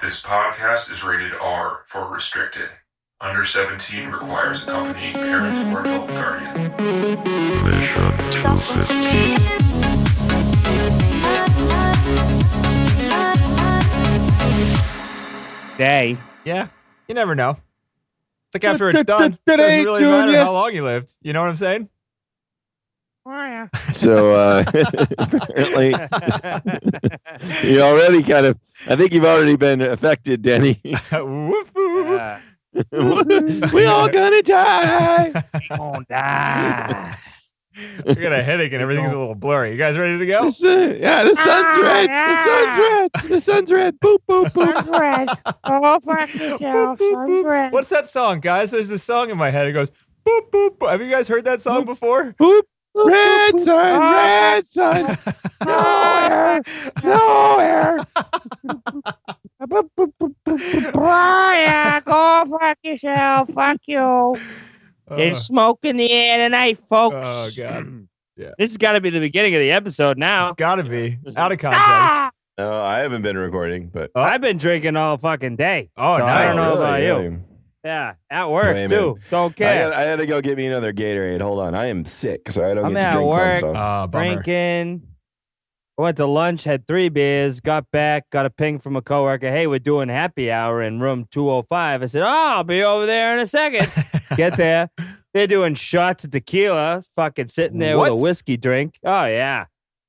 This podcast is rated R for restricted. Under 17 requires accompanying parent or adult guardian. Mission 215. Day. Yeah, you never know. It's like after it's done, it doesn't really matter how long you lived. You know what I'm saying? So apparently, you already kind of. I think you've already been affected, Denny. Woof-oo. We all gonna die. Gonna die. I got a headache and everything's a little blurry. You guys ready to go? The sun's red. The sun's red. The sun's red. Boop boop boop. Sun's red. Oh, fuck yourself. Sun's red. What's that song, guys? There's a song in my head. It goes boop boop boop. Have you guys heard that song before? Boop. Red sun. Red sun. Nowhere. Nowhere. Brian, go fuck yourself. Fuck you. There's smoke in the air tonight, folks. Oh God. This has got to be the beginning of the episode now. It's got to be out of context. No, I haven't been recording, but I've been drinking all fucking day. Oh, so nice. I don't know about Really? you. Yeah, at work Wait a too. minute. Don't care. I had to go get me another Gatorade. Hold on, I am sick, so I don't I'm get to at drink fun work. stuff. Bummer. Drinking. I went to lunch, had 3 beers, got back, got a ping from a coworker. Hey, we're doing happy hour in room 205. I said, I'll be over there in a second. Get there. They're doing shots of tequila, fucking sitting there with a What? whiskey drink. Oh, yeah.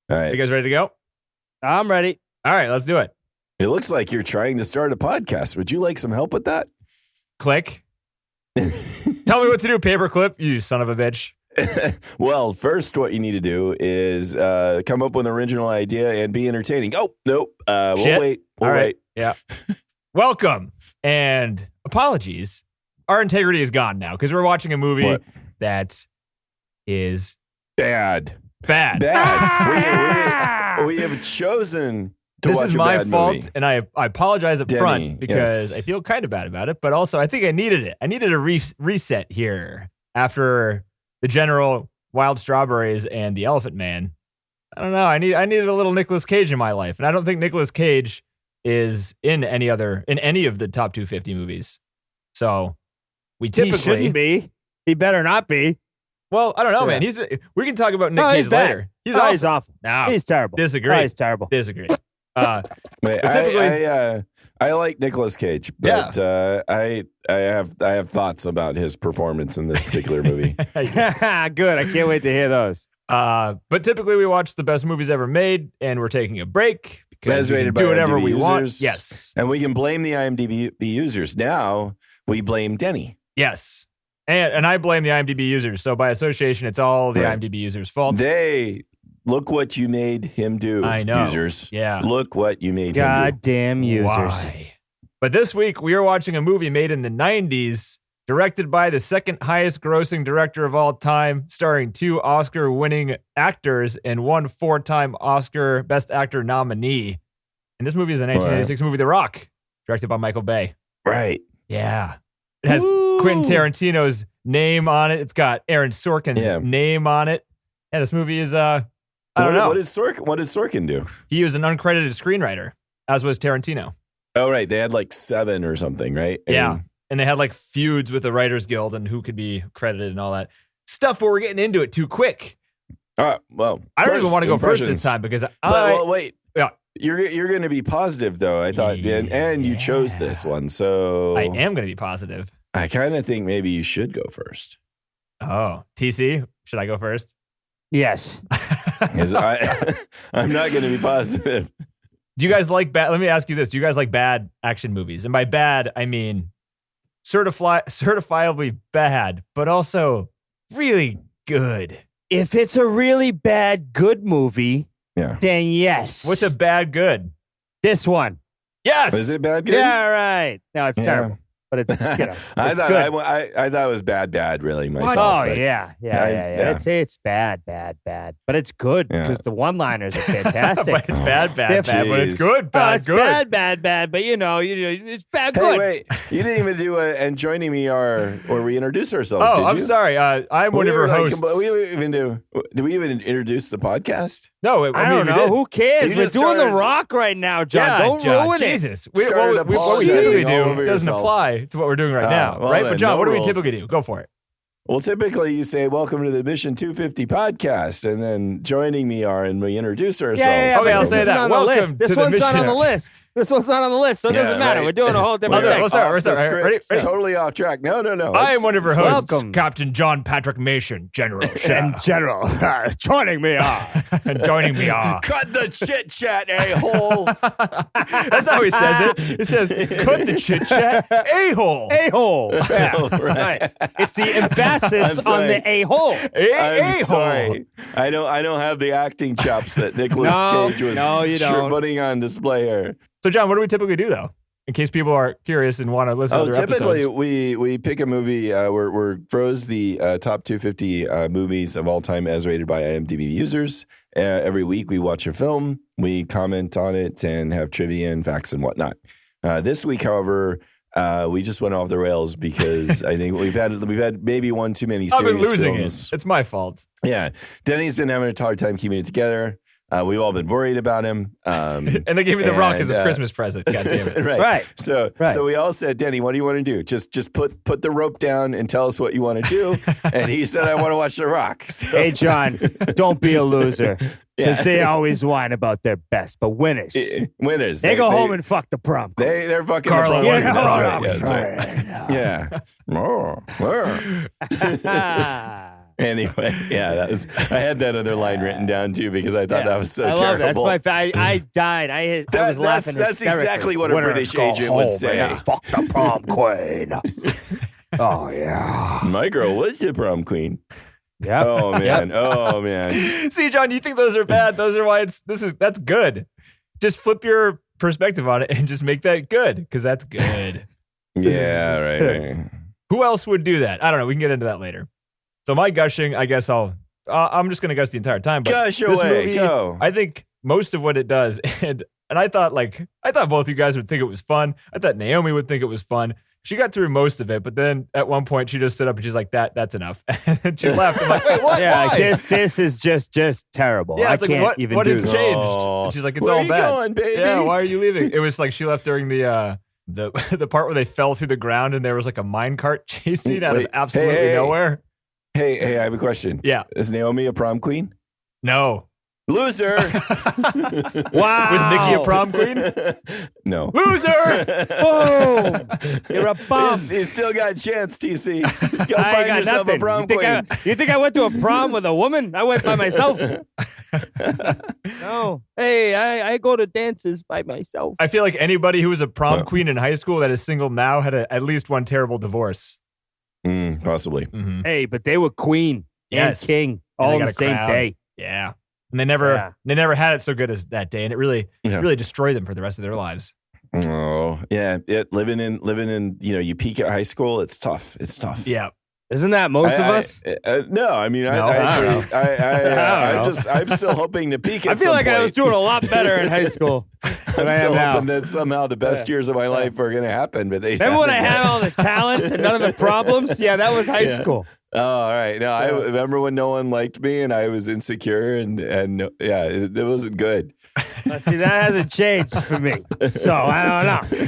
All You right, guys ready to go? I'm ready. All right, let's do it. it looks like you're trying to start a podcast. Would you like some help with that? Click. Tell me what to do, paperclip. You son of a bitch. Well, first, what you need to do is come up with an original idea and be entertaining. Oh, nope. We'll Shit. wait. We'll All right. wait. Yeah. Welcome and apologies. Our integrity is gone now because we're watching a movie What? that is Bad. bad. Bad. We have chosen to This watch is a my bad fault, movie. and I apologize up Denny, front because yes. I feel kind of bad about it, but also I think I needed it. I needed a reset here after the general Wild Strawberries and the Elephant Man. I don't know. I needed a little Nicolas Cage in my life, and I don't think Nicolas Cage is in any of the top 250 movies. So we typically He shouldn't be. He better not be. Well, I don't know, Yeah. man. We can talk about Nick No, Cage he's bad. later. He's Oh, awesome. he's awful. No, He's terrible. disagree. Oh, he's terrible. Disagree. Wait, But typically- I like Nicolas Cage, but I have thoughts about his performance in this particular movie. Yes. Good. I can't wait to hear those. But typically we watch the best movies ever made, and we're taking a break because As we can rated by do whatever IMDb we want. users. Yes. And we can blame the IMDb users. Now we blame Denny. Yes. And I blame the IMDb users. So by association, it's all the Right. IMDb users' fault. They look what you made him do. I know. Users. Yeah. Look what you made him Goddamn users. Why? But this week, we are watching a movie made in the 90s, directed by the second highest grossing director of all time, starring 2 Oscar-winning actors and 1 4-time Oscar Best Actor nominee. And this movie is a 1996 movie, The Rock, directed by Michael Bay. do. Right. Yeah. It has Woo! Quentin Tarantino's name on it. It's got Aaron Sorkin's Yeah. name on it. And this movie is, I don't know. What did Sorkin do? He was an uncredited screenwriter, as was Tarantino. Oh, right. They had like 7 or something, right? Yeah. And they had like feuds with the Writers Guild and who could be credited and all that stuff, but we're getting into it too quick. Well, I don't even want to go first this impressions. time because Well, wait. Yeah. You're going to be positive though. I thought, and you chose this one, so I am going to be positive. I kind of think maybe you should go first. Oh, TC, should I go first? Yes. 'Cause I'm not going to be positive. Do you guys like bad? Let me ask you this. Do you guys like bad action movies? And by bad, I mean certifiably bad, but also really good. If it's a really bad good movie, Yeah. then yes. What's a bad good? This one? Yes. Is it bad? Good? Yeah, right. No, it's Yeah. terrible. but it's I it's thought good. I thought it was bad, really myself. Oh but- yeah. Yeah. I'd say it's bad, but it's good Yeah. because the one-liners are fantastic. but it's bad, They're- but it's Jeez. good, bad, it's good. bad, but you know, it's bad, Hey, good. wait! You didn't even do and joining me or we introduce ourselves. Oh, did I'm you? sorry. I'm one of your hosts. Did we even introduce the podcast? No, I mean, don't we know. did. Who cares? You We're just doing The started- Rock right now, John. Yeah, Don't John, ruin it. Jesus. Started What we typically apologizing all do over doesn't yourself. apply to what we're doing right now, well right? then, But John, no what do we rules. typically do? Go for it. Well, typically you say welcome to the Mission 250 podcast, and then joining me are and we introduce ourselves. Yeah, Okay, but I'll this say isn't that. on the Welcome list. This to the one's not on the mission. list. This one's not on the list, so it Yeah, doesn't matter. right. We're doing a whole different Okay, thing. let's start. Off Let's the start. script, Ready? Totally off track. No. I am one of your hosts, welcome. Captain John Patrick Mason, General Chef. General, joining me And joining me are. Cut the chit chat, a-hole. That's how he says it. He says, cut the chit chat, a-hole. a-hole. Yeah, Right. right. It's the emphasis I'm on sorry. the a-hole. I'm A-hole. sorry. I don't have the acting chops that Nicolas No, Cage was no, you don't. putting on display here. So, John, what do we typically do, though? In case people are curious and want to listen to other Typically episodes. we pick a movie. We're froze the top 250 movies of all time as rated by IMDb users. Every week we watch a film, we comment on it, and have trivia and facts and whatnot. This week, however, we just went off the rails because I think we've had maybe one too many I've serious been losing films. it. It's my fault. Yeah, Denny's been having a hard time keeping it together. We've all been worried about him. And they gave me the rock as a And, Christmas present. God damn it. Right. So Right. so we all said, Denny, what do you want to do? Just put the rope down and tell us what you want to do. And he said, I want to watch The Rock. So, Hey, John, don't be a loser. Because Yeah. they always whine about their best, but winners. winners. They go home and fuck the prom. they're fucking Carla the was prom the queen. prom That's right. Yeah. That's right. Yeah. Anyway, yeah, I had that other line written down too because I thought that was so I terrible. love that. That's my I died. I was laughing that's hysterically. exactly what a British agent would say. Fuck the prom queen. Oh, yeah. My girl was the prom queen. Yep. Oh man. Oh man. See, John, you think those are bad? Those are why that's good. Just flip your perspective on it and just make that good because that's good. Yeah, right. Who else would do that? I don't know. We can get into that later. So my gushing, I guess I'm just going to gush the entire time. But Gush this away, movie, go. I think most of what it does, and I thought both you guys would think it was fun. I thought Naomi would think it was fun. She got through most of it, but then at one point she just stood up and she's like, that's enough. And she left. I'm like, wait, what? Yeah, Why? this is just terrible. Yeah, I it's like, can't what even what do has this. changed? Oh. And she's like, it's Where all are you bad. going, baby? Yeah, why are you leaving? It was like she left during the part where they fell through the ground and there was like a minecart chase scene out of Wait, absolutely hey. nowhere. Hey, I have a question. Yeah. Is Naomi a prom queen? No. Loser. Wow. Was Nikki a prom queen? No. Loser! Boom. You're a bum. He's still got a chance, TC. Go I find got yourself nothing. a prom queen. You think I went to a prom with a woman? I went by myself. No. Hey, I go to dances by myself. I feel like anybody who was a prom queen in high school that is single now had at least one terrible divorce. Possibly. Hey, but they were queen Yes. and king And all they on got the a same crown. day. Yeah. And they never had it so good as that day. And it really destroyed them for the rest of their lives. Oh, yeah. Living in, you peak at high school. It's tough. It's tough. Yeah. Isn't that most of us? No, I mean, No, I don't I'm still hoping to peak at I feel some like I was point. doing a lot better in high school than I'm I am still now. hoping that somehow the best years of my life are going to happen, but they Remember when I haven't. had all the talent and none of the problems? Yeah, that was high Yeah. school. Oh, all right. No, I remember when no one liked me and I was insecure and it wasn't good. See, that hasn't changed for me. So I don't know.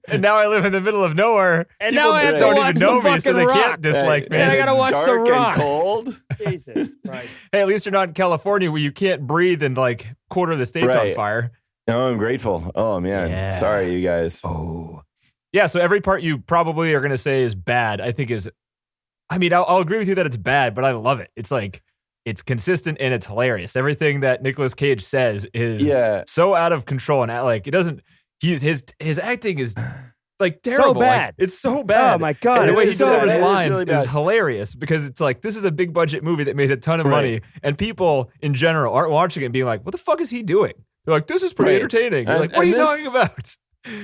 And now I live in the middle of nowhere. And People now I have to don't watch even know the me, so fucking they Rock. can't dislike me. And I gotta it's watch The dark Rock. and cold. Jesus Christ. Hey, at least you're not in California where you can't breathe and like quarter of the state's on Right. fire. No, I'm grateful. Oh man, Yeah. sorry you guys. Oh. Yeah, so every part you probably are going to say is bad, I think I'll agree with you that it's bad, but I love it. It's like, it's consistent and it's hilarious. Everything that Nicolas Cage says is so out of control and like, it doesn't, his acting is like terrible. Like, bad. it's so bad. Oh my God. And the way he is so delivers bad. It is lines really bad. is hilarious because it's like, this is a big budget movie that made a ton of money and people in general aren't watching it and being like, what the fuck is he doing? They're like, this is pretty Right. entertaining. You're And- like, what are you and talking about?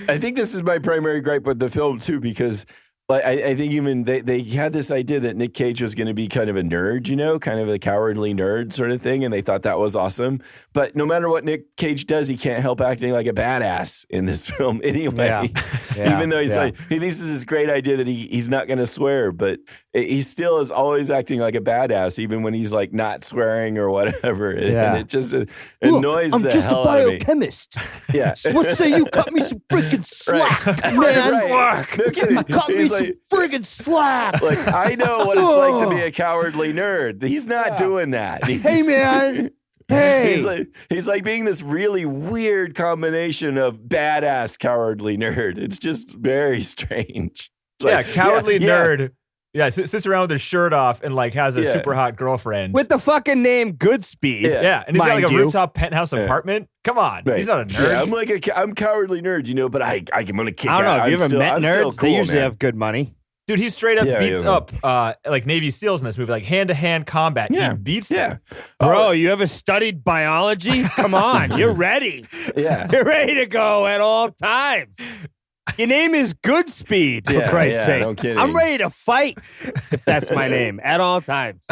I think this is my primary gripe with the film too, because like I think even they had this idea that Nick Cage was going to be kind of a nerd, kind of a cowardly nerd sort of thing, and they thought that was awesome. But no matter what Nick Cage does, he can't help acting like a badass in this film anyway. Yeah. Even though he's like, he thinks this is a great idea that he's not going to swear, but he still is always acting like a badass, even when he's like not swearing or whatever. And it just annoys I'm the just a hell out of me. biochemist. Yeah. What say you cut me some freaking slack, man? Right. No kidding. Cut me He's some like, friggin' slack. like, I know what it's like to be a cowardly nerd. He's not doing that. Hey, man. Hey. He's like being this really weird combination of badass cowardly nerd. It's just very strange. It's like, cowardly nerd. Yeah, sits around with his shirt off and like has a super hot girlfriend. With the fucking name Goodspeed. Yeah. And he's got like a Mind you. rooftop penthouse apartment. Come on. Right. He's not a nerd. Yeah, I'm cowardly nerd, but I'm going to kick I don't know. out. Have you ever met I'm nerds? still cool, They usually man. have good money. Dude, he straight up beats yeah. up like Navy SEALs in this movie, like hand-to-hand combat. Yeah. He beats them. Bro, you ever studied biology? Come on. You're ready. Yeah. You're ready to go at all times. Your name is Goodspeed, for Christ's sake. No kidding. I'm ready to fight, if that's my name, at all times.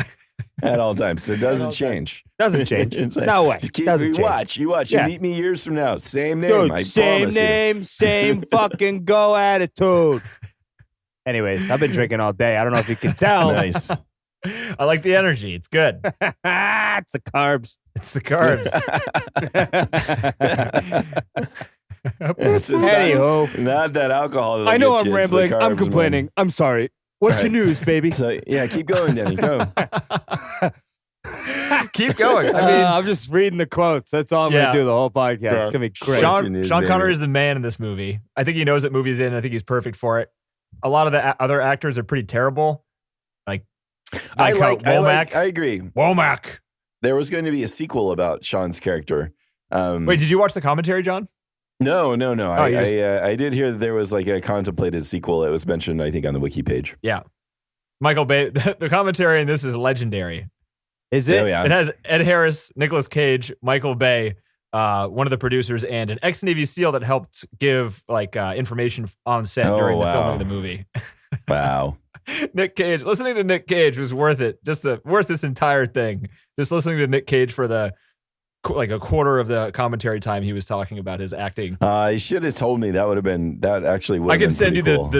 At all times. So it doesn't change. Doesn't change. It's like, No way. just keep, Doesn't you change. watch. Yeah. You meet me years from now. Same name. Dude, I same promise name, same fucking go attitude. Anyways, I've been drinking all day. I don't know if you can tell. You. Nice. I like the energy. It's good. It's the carbs. It's the carbs. It's just Anywho. not that alcohol. that'll I know get I'm you, it's the rambling. I'm carbs, complaining. man. I'm sorry. What's your news, baby? So yeah, keep going, Denny. Go. Keep going. I mean, I'm just reading the quotes. That's all I'm Yeah. going to do the whole podcast. It's going to be great. What's your Sean news, Connery baby? is the man in this movie. I think he knows what movie he's in. I think he's perfect for it. A lot of the other actors are pretty terrible. Like I Womack. agree. Womack. There was going to be a sequel about Sean's character. Wait, did you watch the commentary, John? No. I did hear that there was like a contemplated sequel. It was mentioned, I think, on the wiki page. Yeah. Michael Bay. The commentary in this is legendary. Is it? Oh, yeah. It has Ed Harris, Nicolas Cage, Michael Bay, one of the producers, and an ex-Navy SEAL that helped give like information on set during the filming of the movie. Wow. Nick Cage. Listening to Nick Cage was worth it. Worth this entire thing. Just listening to Nick Cage for a quarter of the commentary time he was talking about his acting. You should have told me. That actually would. I can send you cool.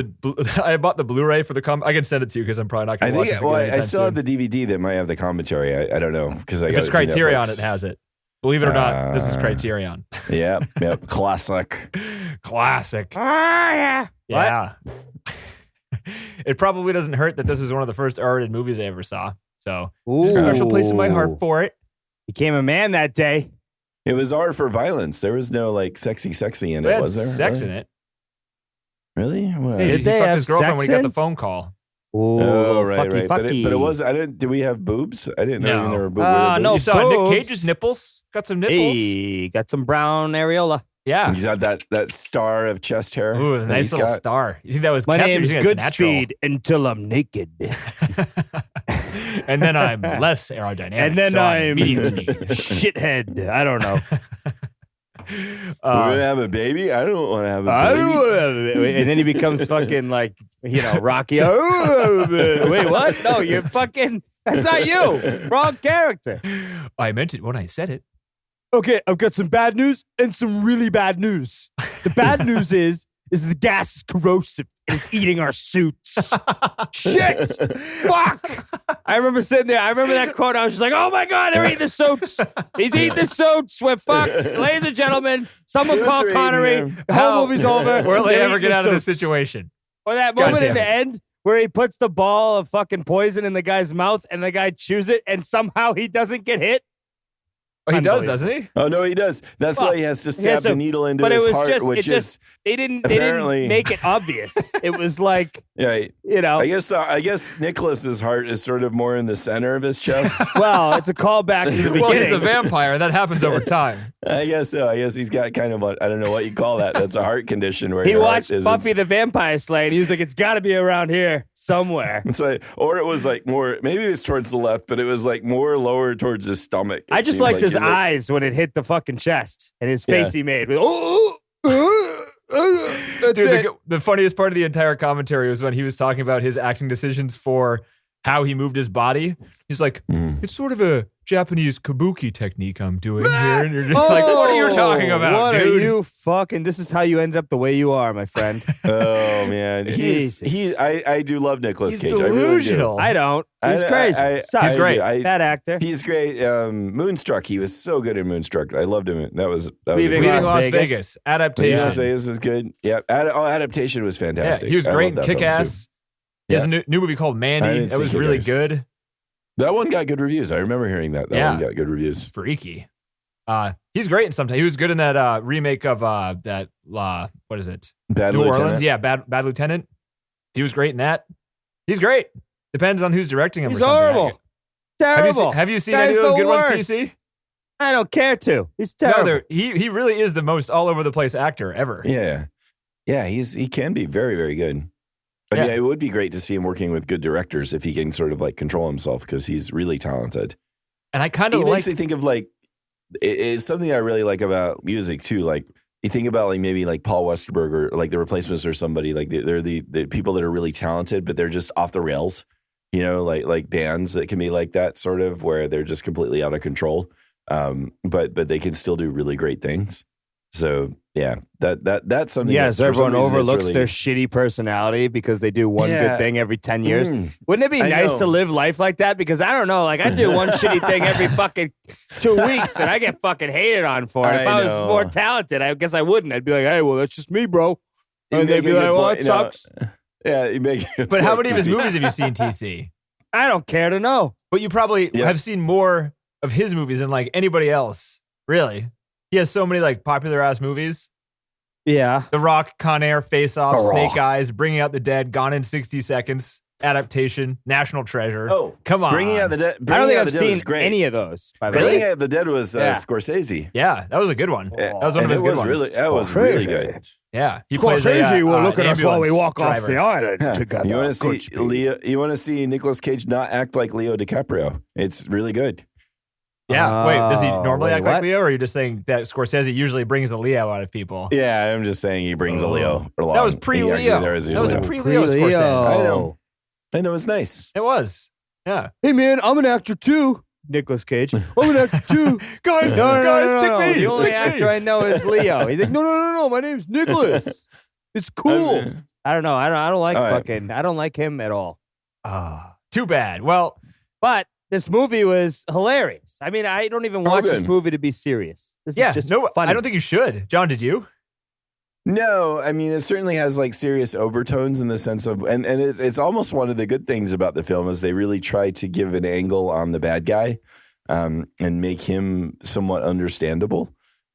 I bought the Blu-ray for the I can send it to you because I'm probably not going I to watch think. this Well, again I anytime still have soon. the DVD that might have the commentary. I don't know because I If got it's it through Criterion, Netflix. it has it. Believe it or not, this is Criterion. Yep. Classic. Classic. Oh, yeah. Yeah. It probably doesn't hurt that this is one of the first R-rated movies I ever saw. So there's a special place in my heart for it. Became a man that day. It was R for violence. There was no like sexy in They it, had was there? sex really? in it. Really? What? He Did they fucked have his girlfriend sex when he got in? the phone call. Ooh, Oh, right. fucky, But fucky. it was. I didn't. Do we have boobs? I didn't know No. even there were boobs. No You saw Nick boobs. Cage's nipples? Got some nipples. Hey, got some brown areola. Yeah. He's got that star of chest hair. Ooh, a that nice he's little got. star. You think that was My kept or you name's think it's natural? Goodspeed until I'm naked. And then I'm less aerodynamic. And then so I'm medium speed. shithead. I don't know. We're gonna have a baby. I don't want to have a I baby. don't know. And then he becomes fucking like, Rocky. Wait, what? No, you're fucking, that's not you. Wrong character. I meant it when I said it. Okay, I've got some bad news and some really bad news. The bad news is the gas is corrosive and it's eating our suits. Shit! Fuck! I remember sitting there. I remember that quote. I was just like, oh my God, they're eating the suits. He's eating the suits. We're fucked. Ladies and gentlemen, someone Suits call are eating Connery. them. The whole movie's over. Will they They're ever eating get the out of this suits. situation? Or that God moment in damn the it. end where he puts the ball of fucking poison in the guy's mouth and the guy chews it and somehow he doesn't get hit. Oh, he does, Unbelievable. doesn't he? Oh no, he does. That's Well, why he has to he stab has to- the needle into But it his was heart, just, which they didn't apparently- make it obvious. It was like, right. you I guess Nicholas's heart is sort of more in the center of his chest. well, it's a callback to the beginning. Well, he's a vampire. That happens over time. I guess so. I guess he's got kind of what I don't know what you call that. That's a heart condition where He your heart watched isn't- Buffy the Vampire Slayer and he was like, it's got to be around here somewhere. It's like, or it was like more. Maybe it was towards the left, but it was like more lower towards his stomach. I It just seemed liked his he's like- eyes when it hit the fucking chest and his face Yeah. he made. With, That's Dude, it. the funniest part of the entire commentary was when he was talking about his acting decisions for how he moved his body. He's like, it's sort of a Japanese kabuki technique I'm doing here. And you're just like, what are you talking about, what dude? are you fucking? This is how you ended up the way you are, my friend. Oh man, Jesus. I do love Nicolas He's Cage. I really do. delusional. I don't. He's crazy. Sucks. He's great. Bad actor. He's great. Moonstruck. He was so good in Moonstruck. I loved him. That was Leaving a Leaving Las Las Vegas. Vegas. Adaptation. Las Vegas was good. Yeah, adaptation was Yeah, fantastic. he was I great in loved that film, Kick-Ass. too. He has Yeah. a new movie called I Mandy. didn't That see was really Kick-Ass. good. That one got good reviews. I remember hearing that. That Yeah. one got good reviews. Freaky. He's great in something. He was good in that remake of what is it? Bad New Lieutenant. Orleans. Yeah, Bad Lieutenant. He was great in that. He's great. Depends on who's directing him. He's or something. horrible. Terrible. Have you seen Guy's any of those the good worst. ones, TC? I don't care to. He's terrible. No, he really is the most all over the place actor ever. Yeah. Yeah, he can be very, very good. But Yeah. yeah, it would be great to see him working with good directors if he can sort of like control himself because he's really talented. And I kind It of makes like me think of like it's something I really like about music too. Like you think about like maybe like Paul Westerberg or like the Replacements or somebody like they're the people that are really talented, but they're just off the rails. You know, like bands that can be like that sort of where they're just completely out of control. But they can still do really great things. So yeah, that's something. Yes, that for some everyone reason it's overlooks really- their shitty personality because they do one Yeah. good thing every 10 years. Wouldn't it be I nice know. to live life like that? Because I don't know, like I do one shitty thing every fucking 2 weeks and I get fucking hated on for it. If I was know. more talented, I guess I wouldn't. I'd be like, hey, well, that's just me, bro. You And they'd make be a like, good well, point, it you know. sucks. Yeah, you make. But how many of his TC. movies have you seen, TC? I don't care to know. But you probably Yeah. have seen more of his movies than like anybody else. Really? He has so many like popular ass movies. Yeah. The Rock, Con Air, Face Off, The Snake Rock. Eyes, Bringing Out the Dead, Gone in 60 Seconds, Adaptation, National Treasure. Oh, Come on. Bringing Out the Dead. I don't Bringing think Out I've the Dead was seen great. any of those. By the Bringing way. Out the Dead was Yeah. Scorsese. Yeah, that was a good one. That was one of And his it good was ones. really, that was really good. Yeah. He plays an ambulance driver. island You want to see Leo? You want to see Nicolas Cage not act like Leo DiCaprio? It's really good. Yeah. Wait, does he normally wait, act like what? Leo, or are you just saying that Scorsese usually brings the Leo out of people? Yeah, I'm just saying he brings a Leo along. That was He pre-Leo. actually there is That was a Leo. pre-Leo Pre-Leo. Scorsese. I know. I know. It's nice. It was. Yeah. Hey, man, I'm an actor too. Nicolas Cage. I'm an actor too. Guys, No. pick me. The only pick actor me. I know is Leo. He's like, no. My name's Nicholas. It's cool. I don't know. I don't like All right. fucking. I don't like him at all. Too bad. Well, But this movie was hilarious. I mean, I don't even watch this good. movie to be serious. This yeah. is just No, funny. I don't think you should. John, did you? No, I mean it certainly has like serious overtones in the sense of, and it's almost one of the good things about the film is they really try to give an angle on the bad guy, and make him somewhat understandable.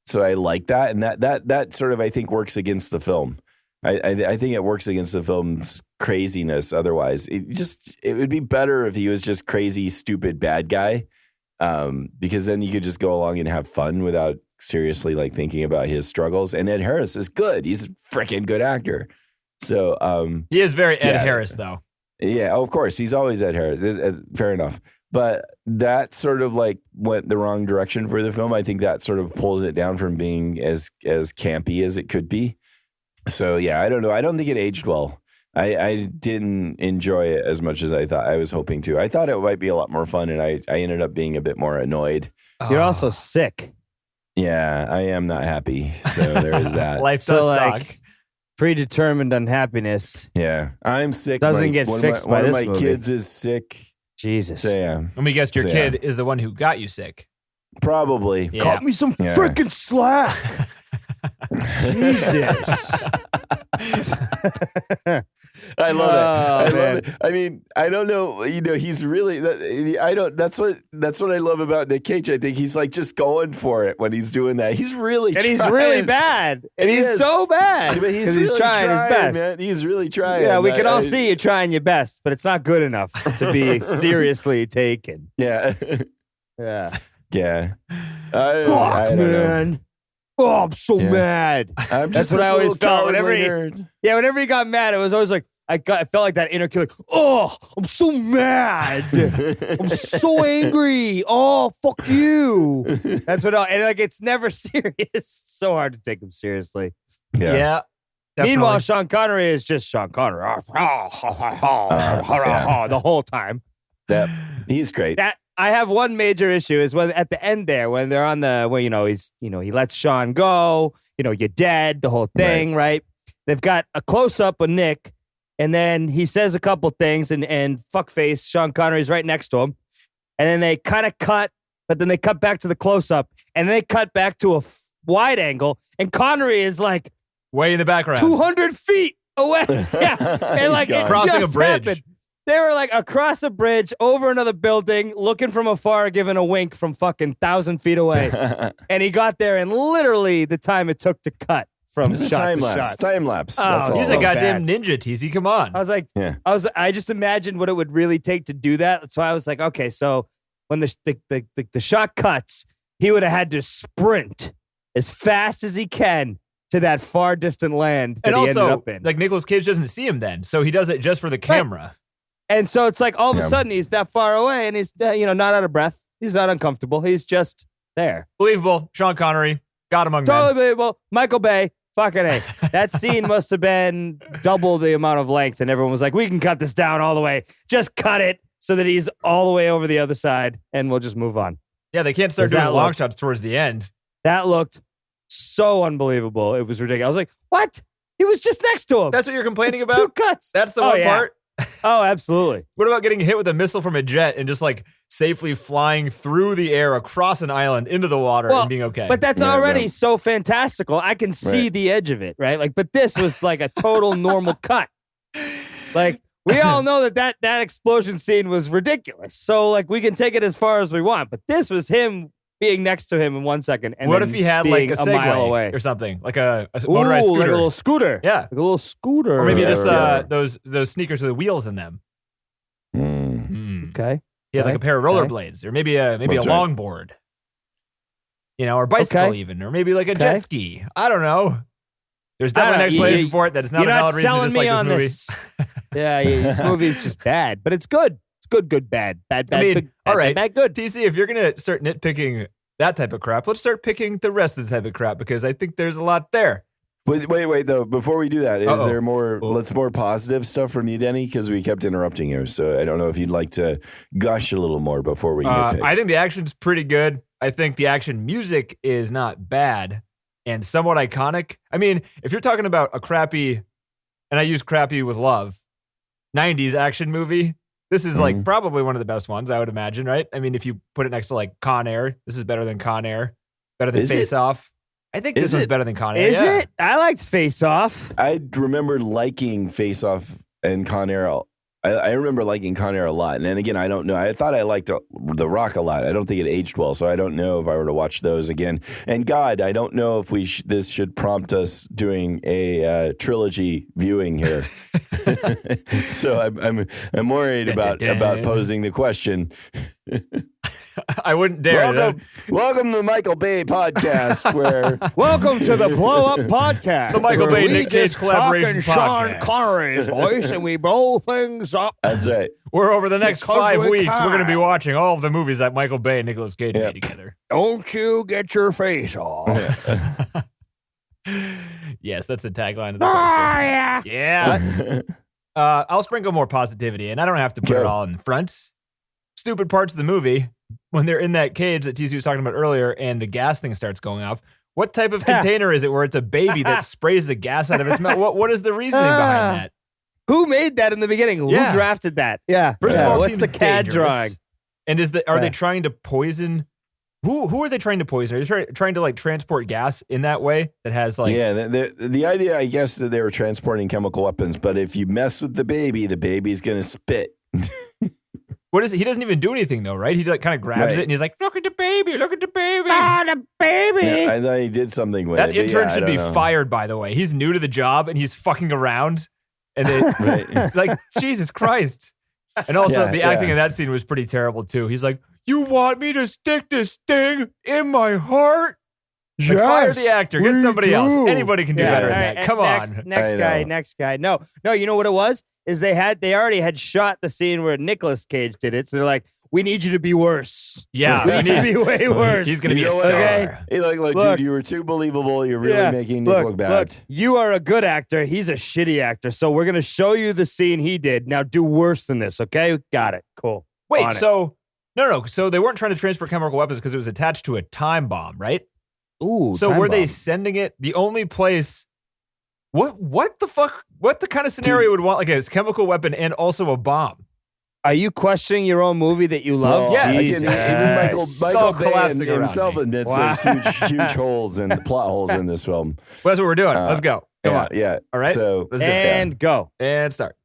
So I like that, and that sort of I think works against the film. I think it works against the film's craziness. Otherwise, it would be better if he was just crazy, stupid bad guy, because then you could just go along and have fun without seriously like thinking about his struggles. And Ed Harris is good; he's a freaking good actor. So He is very Ed Yeah. Harris, though. yeah, of course, he's always Ed Harris. Fair enough. But that sort of like went the wrong direction for the film. I think that sort of pulls it down from being as campy as it could be. So yeah, I don't know. I don't think it aged well. I didn't enjoy it as much as I thought I was hoping to. I thought it might be a lot more fun, and I ended up being a bit more annoyed. You're also sick. Yeah, I am not happy. So there is that. Life So, does like, suck. Predetermined unhappiness. Yeah, I'm sick. Doesn't get fixed by one this of my movie. kids is sick. Jesus. So yeah, Let me guess, your So, yeah. kid is the one who got you sick. probably. Yeah. Cut me some Yeah. freaking slack. Jesus. I love it. I love man. it. I mean, I don't know. You know, he's really. I don't. That's what I love about Nick Cage. I think he's like just going for it when he's doing that. He's really And he's trying. really bad. And He he's is. so bad. But he's 'Cause really trying his best. man. He's really trying. Yeah, we can all I- see you trying your best, but it's not good enough to be seriously taken. Yeah, Yeah. yeah. I Fuck, don't know. man. Oh, I'm so Yeah. mad. I'm That's just what this I always little felt cowardly whenever he- nerd. Yeah, whenever he got mad, it was always like, I felt like that inner kid, like, oh, I'm so mad. I'm so angry. Oh, fuck you. That's what, and like, it's never serious. It's so hard to take him seriously. Yeah. Yeah. Meanwhile, Sean Connery is just Sean Connery the whole time. Yeah, he's great. That I have one major issue is when at the end there when they're on the where he lets Sean go. You're dead. The whole thing, right? They've got a close up of Nick, and then he says a couple things, and fuckface Sean Connery's right next to him, and then they kind of cut, but then they cut back to the close up, and then they cut back to a wide angle, and Connery is like way in the background, 200 feet away, yeah, and like it crossing just a bridge. happened. They were like across a bridge, over another building, looking from afar, giving a wink from fucking 1,000 feet away, and he got there in literally the time it took to cut. From shot time to lapse. shot. Time lapse. Oh, That's all. He's a goddamn ninja, TZ. Come on. I was like, I just imagined what it would really take to do that. So I was like, okay, so when the shot cuts, he would have had to sprint as fast as he can to that far distant land that And he also, ended up in. like Nicolas Cage doesn't see him then, so he does it just for the camera. And so it's like all of a sudden he's that far away and he's not out of breath. He's not uncomfortable. He's just there. Believable. Sean Connery, God among Totally men. believable. Michael Bay. Fucking A. That scene must have been double the amount of length, and everyone was like, we can cut this down all the way. Just cut it so that he's all the way over the other side, and we'll just move on. Yeah, they can't start doing long shots towards the end. That looked so unbelievable. It was ridiculous. I was like, what? He was just next to him. That's what you're complaining about? 2 cuts. That's the one part? Oh, absolutely. What about getting hit with a missile from a jet and just like safely flying through the air across an island into the water and being okay? But that's already so fantastical. I can see the edge of it, right? Like, but this was like a total normal cut. Like, we all know that explosion scene was ridiculous. So, like, we can take it as far as we want. But this was him being next to him in 1 second. And what if he had like a mile Segway away or something? Like a motorized scooter. Like a little scooter. Yeah. Like a little scooter. Or maybe just those sneakers with wheels in them. Okay. He had like a pair of rollerblades, or maybe a longboard. Or bicycle even, or maybe like a jet ski. I don't know. There's definitely an explanation for it that it's not a valid reason to dislike this movie. Yeah, this movie is just bad, but it's good. It's good, bad, bad, I mean, bad, all right, bad, good. TC, if you're gonna start nitpicking that type of crap, let's start picking the rest of the type of crap because I think there's a lot there. Wait, though. Before we do that, is there more positive stuff from you, Denny? Because we kept interrupting you. So I don't know if you'd like to gush a little more before we nitpick. I think the action's pretty good. I think the action music is not bad and somewhat iconic. I mean, if you're talking about a crappy, and I use crappy with love, 90s action movie, this is like probably one of the best ones, I would imagine, right? I mean, if you put it next to like Con Air, this is better than Con Air, better than Face Off. I think this one's better than Con Air. Is it? I liked Face Off. I remember liking Face Off and Con Air. I remember liking Con Air a lot. And then again, I don't know. I thought I liked The Rock a lot. I don't think it aged well, so I don't know if I were to watch those again. And God, I don't know if this should prompt us doing a trilogy viewing here. So I'm worried about posing the question. I wouldn't dare. Welcome to the Michael Bay podcast. Welcome to the Blow Up Podcast. The Michael Bay Nick Cage collaboration Sean podcast. Connery's voice, and we blow things up. That's right. We're over the next Because 5 we weeks. can. We're going to be watching all of the movies that Michael Bay and Nicolas Cage made together. Don't you get your face off. Yes, that's the tagline of the poster. yeah. Yeah. I'll sprinkle more positivity, and I don't have to put it all in front. Stupid parts of the movie, when they're in that cage that TC was talking about earlier and the gas thing starts going off. What type of container is it where it's a baby that sprays the gas out of its mouth? What is the reasoning behind that? Who made that in the beginning? Yeah. Who drafted that? Yeah. First of all, it what's seems the CAD dangerous. drawing? And are they trying to poison? Who are they trying to poison? Are they trying to like transport gas in that way that has like? Yeah, the idea, I guess, that they were transporting chemical weapons, but if you mess with the baby's going to spit. What is it? He doesn't even do anything though, right? He like kind of grabs it and he's like, "Look at the baby! Look at the baby!" Oh, the baby. Yeah, I thought he did something with That it. intern should be fired, by the way. He's new to the job and he's fucking around. And they, like, Jesus Christ. And also, the acting in that scene was pretty terrible, too. He's like, "You want me to stick this thing in my heart?" Like, fire the actor. Get somebody else. Anybody can do better than that. Come on. Next guy. No, you know what it was? Is they already had shot the scene where Nicolas Cage did it. So they're like, we need you to be worse. Yeah, We need you to be way worse. He's gonna be You a know what? star. Okay. Hey, like, Look. dude, you were too believable. You're really making Nick look bad. you are a good actor. He's a shitty actor. So we're going to show you the scene he did. Now do worse than this, okay? Got it. Cool. Wait, On it. so no. So they weren't trying to transport chemical weapons because it was attached to a time bomb, right? Ooh, So time were they bomb. sending it? The only place. What the fuck? What the kind of scenario would want like a chemical weapon and also a bomb? Are you questioning your own movie that you love? Well, Yes. again, even Michael all Bay collapsing around himself me. admits Wow. there's huge holes and plot holes in this film. Well, that's what we're doing. Let's go. Come on. Yeah. All right. So, Let's do it. And go. And start.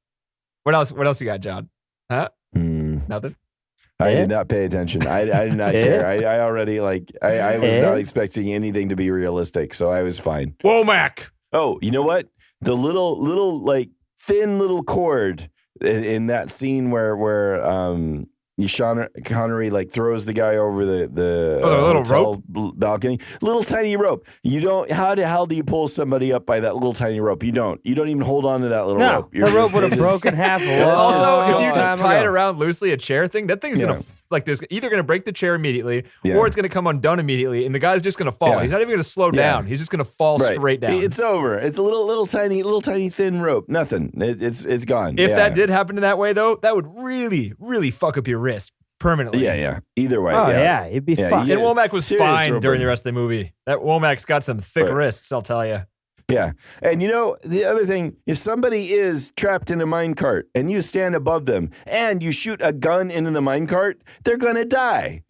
What else? What else you got, John? Huh? hmm, Nothing. I Yeah. did not pay attention. I did not Yeah. care. I already I was Yeah. not expecting anything to be realistic, so I was fine. Womack. Oh, you know what? The little like thin little cord in that scene where Sean Connery like throws the guy over the the little hotel balcony, little tiny rope. You don't. How the hell do you pull somebody up by that little tiny rope? You don't. You don't even hold on to that little No, rope. the rope would have broken half a long Also, if you time just tie it ago. around loosely, a chair thing, that thing's Yeah. gonna like this either gonna break the chair immediately Yeah. or it's gonna come undone immediately, and the guy's just gonna fall. Yeah. He's not even gonna slow Yeah. down. He's just gonna fall Right. straight down. It's over. It's a little tiny thin rope. Nothing. It's gone. If Yeah. that did happen in that way, though, that would really fuck up your wrist permanently. Yeah. Either way. Oh, yeah. He'd be Yeah, fucked. you And Womack was Serious fine rope during the burn. rest of the movie. That Womack's got some thick Right. wrists, I'll tell you. Yeah. And you know, the other thing, if somebody is trapped in a minecart and you stand above them and you shoot a gun into the minecart, they're going to die.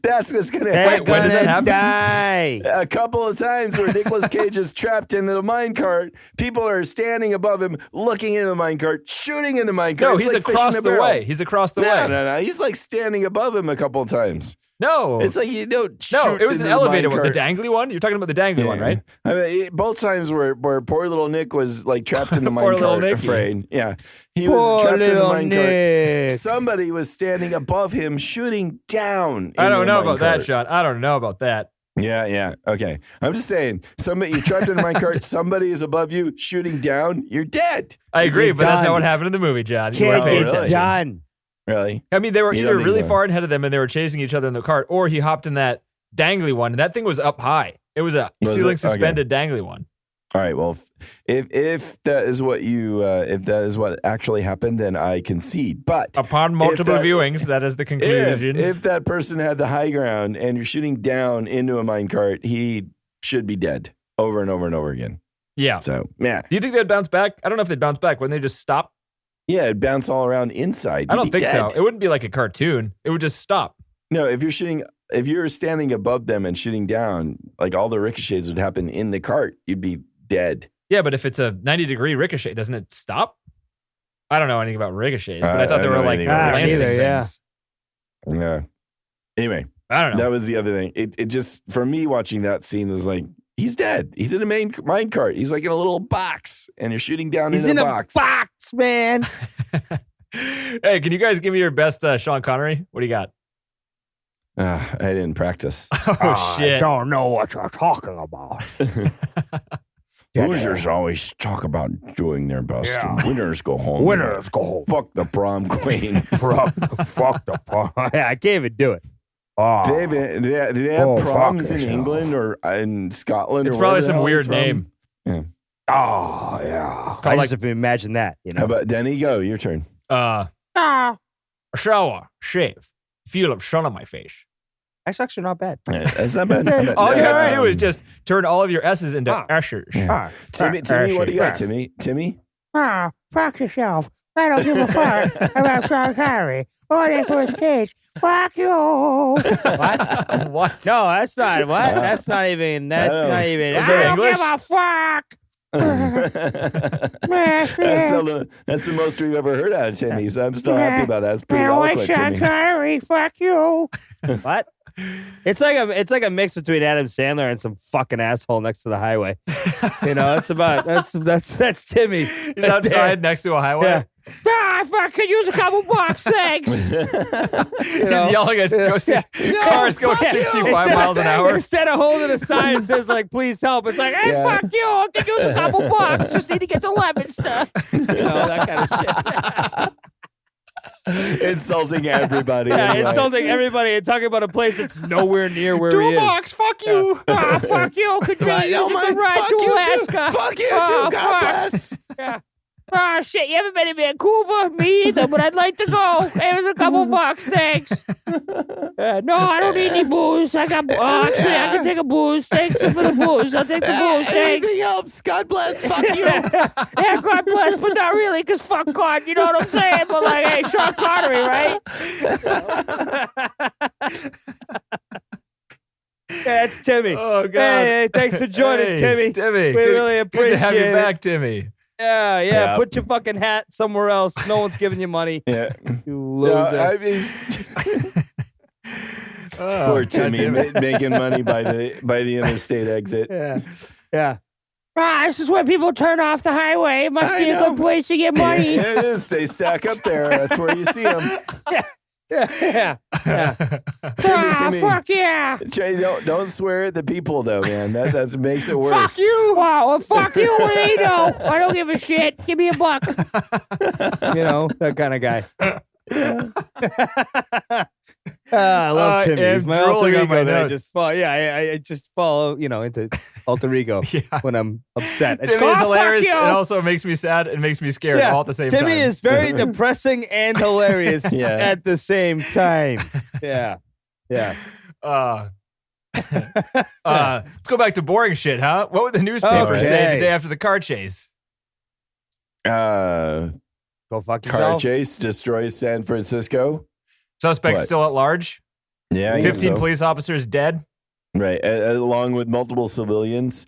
That's what's going to They're happen. when does that gonna happen? die. A couple of times where Nicolas Cage is trapped in the minecart, people are standing above him, looking into the minecart, shooting in the minecart. No, It's he's like fishing across a the barrel. way. He's across the way. No. He's like standing above him a couple of times. No. It's like you don't no, shoot it was an into the elevator one. The minecart. dangly one? You're talking about the dangly one, right? I mean, both times where poor little Nick was like trapped in the Poor little minecart, Nicky. afraid. Yeah, he Poor was trapped in the little minecart. Nick. Somebody was standing above him, shooting down. I don't into know the about that, minecart. Sean. I don't know about that. Yeah. Okay, I'm just saying. Somebody you're trapped in the minecart. Somebody is above you, shooting down. You're dead. I agree, but that's done. not what happened in the movie, John. You Can't weren't paying get really? attention. done. Really? I mean, they were You either don't think really so? far ahead of them and they were chasing each other in the cart, or he hopped in that dangly one, and that thing was up high. It was a Was ceiling it? suspended dangly one. All right. Well, if that is what you if that is what actually happened, then I concede. But Upon multiple that- viewings, that is the conclusion. If that person had the high ground and you're shooting down into a minecart, he should be dead over and over and over again. yeah. So, yeah. Do you think they'd bounce back? I don't know if they'd bounce back. Wouldn't they just stop? Yeah, it'd bounce all around inside. I don't You'd be think so. dead. It wouldn't be like a cartoon. It would just stop. No, if you're standing above them and shooting down, like all the ricochets would happen in the cart, you'd be dead. Yeah, but if it's a 90-degree ricochet, doesn't it stop? I don't know anything about ricochets, but I I thought they don't were know like anything about lancing ricochets. Yeah. things. Yeah. Anyway, I don't know. that was the other thing. It just, for me, watching that scene was like, he's dead. He's in a minecart. He's like in a little box, and you're shooting down He's in in a a box. box, man. Hey, can you guys give me your best Sean Connery? What do you got? I didn't practice. Oh, I shit. don't know what you're talking about. Losers always talk about doing their best, Yeah. and winners go home. Winners go home. Fuck the prom queen. Fuck the prom. Yeah, I can't even do it. Oh, do they have Oh, proms fuck in yourself. England or in Scotland? It's or probably wherever the some hell he's weird from? name. Yeah. oh yeah. I like- just have to imagine that. You How know. about Denny? Go, your turn. Shower, shave, feel of sun on my face. That's actually not bad. Yeah, that's not bad. Not bad. All you have to do Um, is just turn all of your S's into S's. Yeah. Timmy, what do you got, Timmy? Timmy? Fuck yourself. I don't give a fuck about Sean Connery or Nicolas Cage. Fuck you. What? What? No, that's not. What? That's not even. That's Oh. not even. Is I that don't English? give a fuck. That's the most we've ever heard out of Timmy, so I'm still happy about that. That's pretty I don't like eloquent, Sean Timmy. Connery. Fuck you. What? It's like a mix between Adam Sandler and some fucking asshole next to the highway. You know, it's about that's Timmy. He's outside next to a highway. Yeah. I fucking use a couple bucks, thanks. He's yelling at cars going 65 miles an hour. Instead of holding a sign that says like "Please help," it's like, "Hey, Yeah. Fuck you. I could use a couple bucks. Just need to get to Leominster. you know, that kind of shit." Insulting everybody. Yeah, anyway. insulting everybody and talking about a place that's nowhere near where he is. Toolbox, fuck you. Ah, fuck you. Could you Right, use oh a my- good ride fuck to you Alaska? Too. Fuck you Oh, too. God fuck. bless. Yeah. Oh, shit, you haven't been to Vancouver? Me either, but I'd like to go. Here's a couple bucks, thanks. No, I don't need any booze. Actually, I can take a booze. Thanks for the booze. I'll take the booze, thanks. Anything helps. God bless. Fuck you. Yeah, God bless, but not really, because fuck God, you know what I'm saying? But like, hey, Sean Connery, right? Yeah, it's Timmy. Oh, God. Hey, thanks for joining, Hey, Timmy. Timmy. We good, really appreciate good to have you it. back, Timmy. Yeah. Yeah. Put your fucking hat somewhere else. No one's giving you money. Yeah. You No, loser. I mean, Oh, poor God Timmy damn it. making money by the interstate exit. Yeah. Ah, this is where people turn off the highway. It must I be a know. good place to get money. It is. They stack up there. That's where you see them. Yeah. Timmy. Fuck yeah. Jay, don't swear at the people though, man. That makes it worse. Fuck you. Wow, well, fuck you. What do they know? I don't give a shit. Give me a buck. You know, that kind of guy. I love Timmy. He's my alter drooling on ego my that I notes. just follow. Yeah, I just follow, into alter ego Yeah. when I'm upset. It's Timmy called- is hilarious. you. It also makes me sad and makes me scared all at the same time. Timmy is very depressing and hilarious Yeah. at the same time. Yeah. Let's go back to boring shit, huh? What would the newspaper say Okay. the day after the car chase? Go fuck Car yourself. chase destroys San Francisco. Suspect What? still at large. Yeah, I guess 15 so. police officers dead. Right, along with multiple civilians.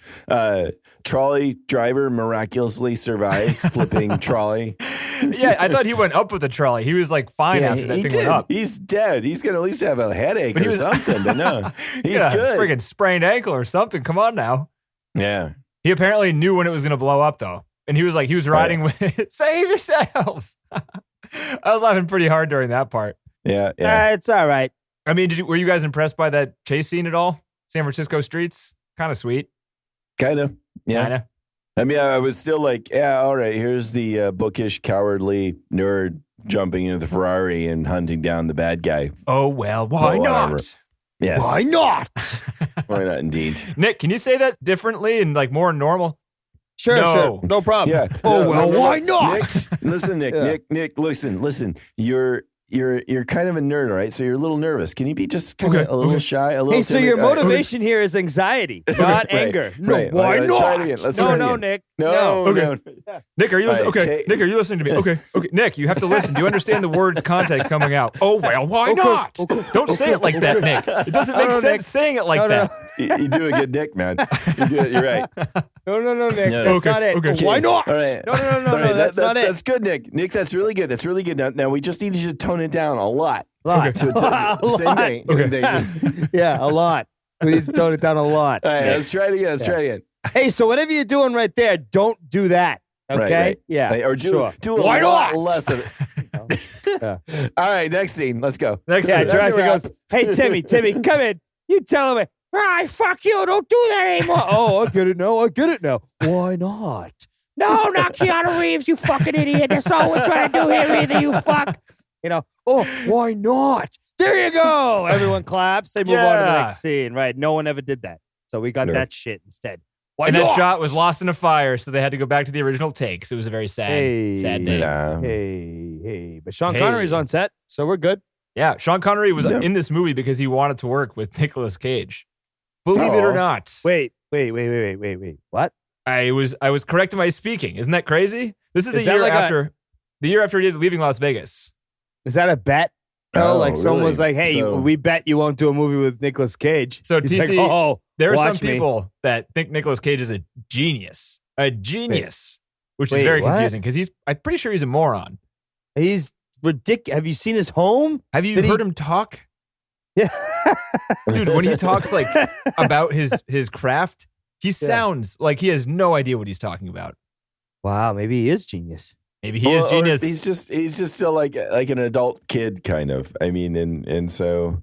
Trolley driver miraculously survives flipping trolley. Yeah, I thought he went up with the trolley. He was like fine after that he thing did. went up. He's dead. He's gonna at least have a headache But he or was- something. But no, he's Yeah, good. Friggin' sprained ankle or something. Come on now. Yeah, He apparently knew when it was going to blow up though. And he was riding with save yourselves. I was laughing pretty hard during that part. yeah. It's all right. I mean, were you guys impressed by that chase scene at all? San Francisco streets? Kind of sweet. Kind of. Yeah. Kinda. I mean, I was still like, yeah, all right. Here's the bookish, cowardly nerd jumping into the Ferrari and hunting down the bad guy. Oh, well, why Well, not? Yes. not? Why not? Indeed. Nick, can you say that differently and like more normal? Sure. No problem. Yeah. Oh, No, well, no, why Nick, not? Nick, listen, Nick. Yeah. Nick. Listen. You're kind of a nerd, all right? So you're a little nervous. Can you be just kind of a little shy, a little? Hey, so timid? your All right. motivation here is anxiety, not Right, anger. No, right. why Let's not? try it again. Let's try it No, again. Nick. No. Okay. Nick, are you listening? All right, Okay, Nick, are you listening to me? Okay. Nick, you have to listen. Do you understand the words context coming out? Oh, well, why not? Don't say it like that, Nick. It doesn't make No, sense Nick. Oh, saying it like No, that. You do a good Nick, man. You do it. You're right. No, Nick. No. That's Okay, not it. okay. Why not? All right. No, All right, that's not it. That's good, Nick. Nick, that's really good. That's really good. Now we just need you to tone it down a lot. Lot. So it's A same lot. thing. Thing. Yeah, a lot. We need to tone it down a lot. All right, let's try it again. Let's try it again. Hey, so whatever you're doing right there, don't do that. Okay? Right. Yeah. Right, or do sure. a Why lot not? less of it. All right, next scene. Let's go. Next Yeah, scene. That's a director wrap. goes, hey, Timmy, come in. You tell him, Ah, fuck you. Don't do that anymore. oh, I get it now. Why not? No, not Keanu Reeves, you fucking idiot. That's all we're trying to do here, either, you fuck. Oh, why not? There you go. Everyone claps. They move on to the Yeah. next scene. Right. No one ever did that. So we got No. that shit instead. Why And not? that shot was lost in a fire, so they had to go back to the original takes. It was a very sad day. Yeah. Hey. But Sean Hey. Connery's on set, so we're good. Yeah, Sean Connery was Yeah. in this movie because he wanted to work with Nicolas Cage. Believe it or Aw. not. Wait. What? I was correct in my speaking. Isn't that crazy? This is the Is that year like after the year after he did Leaving Las Vegas. Is that a bet? Oh, like someone really? was like, hey, So- we bet you won't do a movie with Nicolas Cage. So He's TC, like, oh, There are some watch me. people that think Nicolas Cage is a genius. Which Wait, is very what? confusing because I'm pretty sure he's a moron. He's ridiculous. Have you seen his home? Have you Did he- heard him talk? Yeah. Dude, when he talks like about his craft, he sounds like he has no idea what he's talking about. Wow, maybe he is genius. Maybe he is Or genius. He's just still like an adult kid, kind of. I mean, and so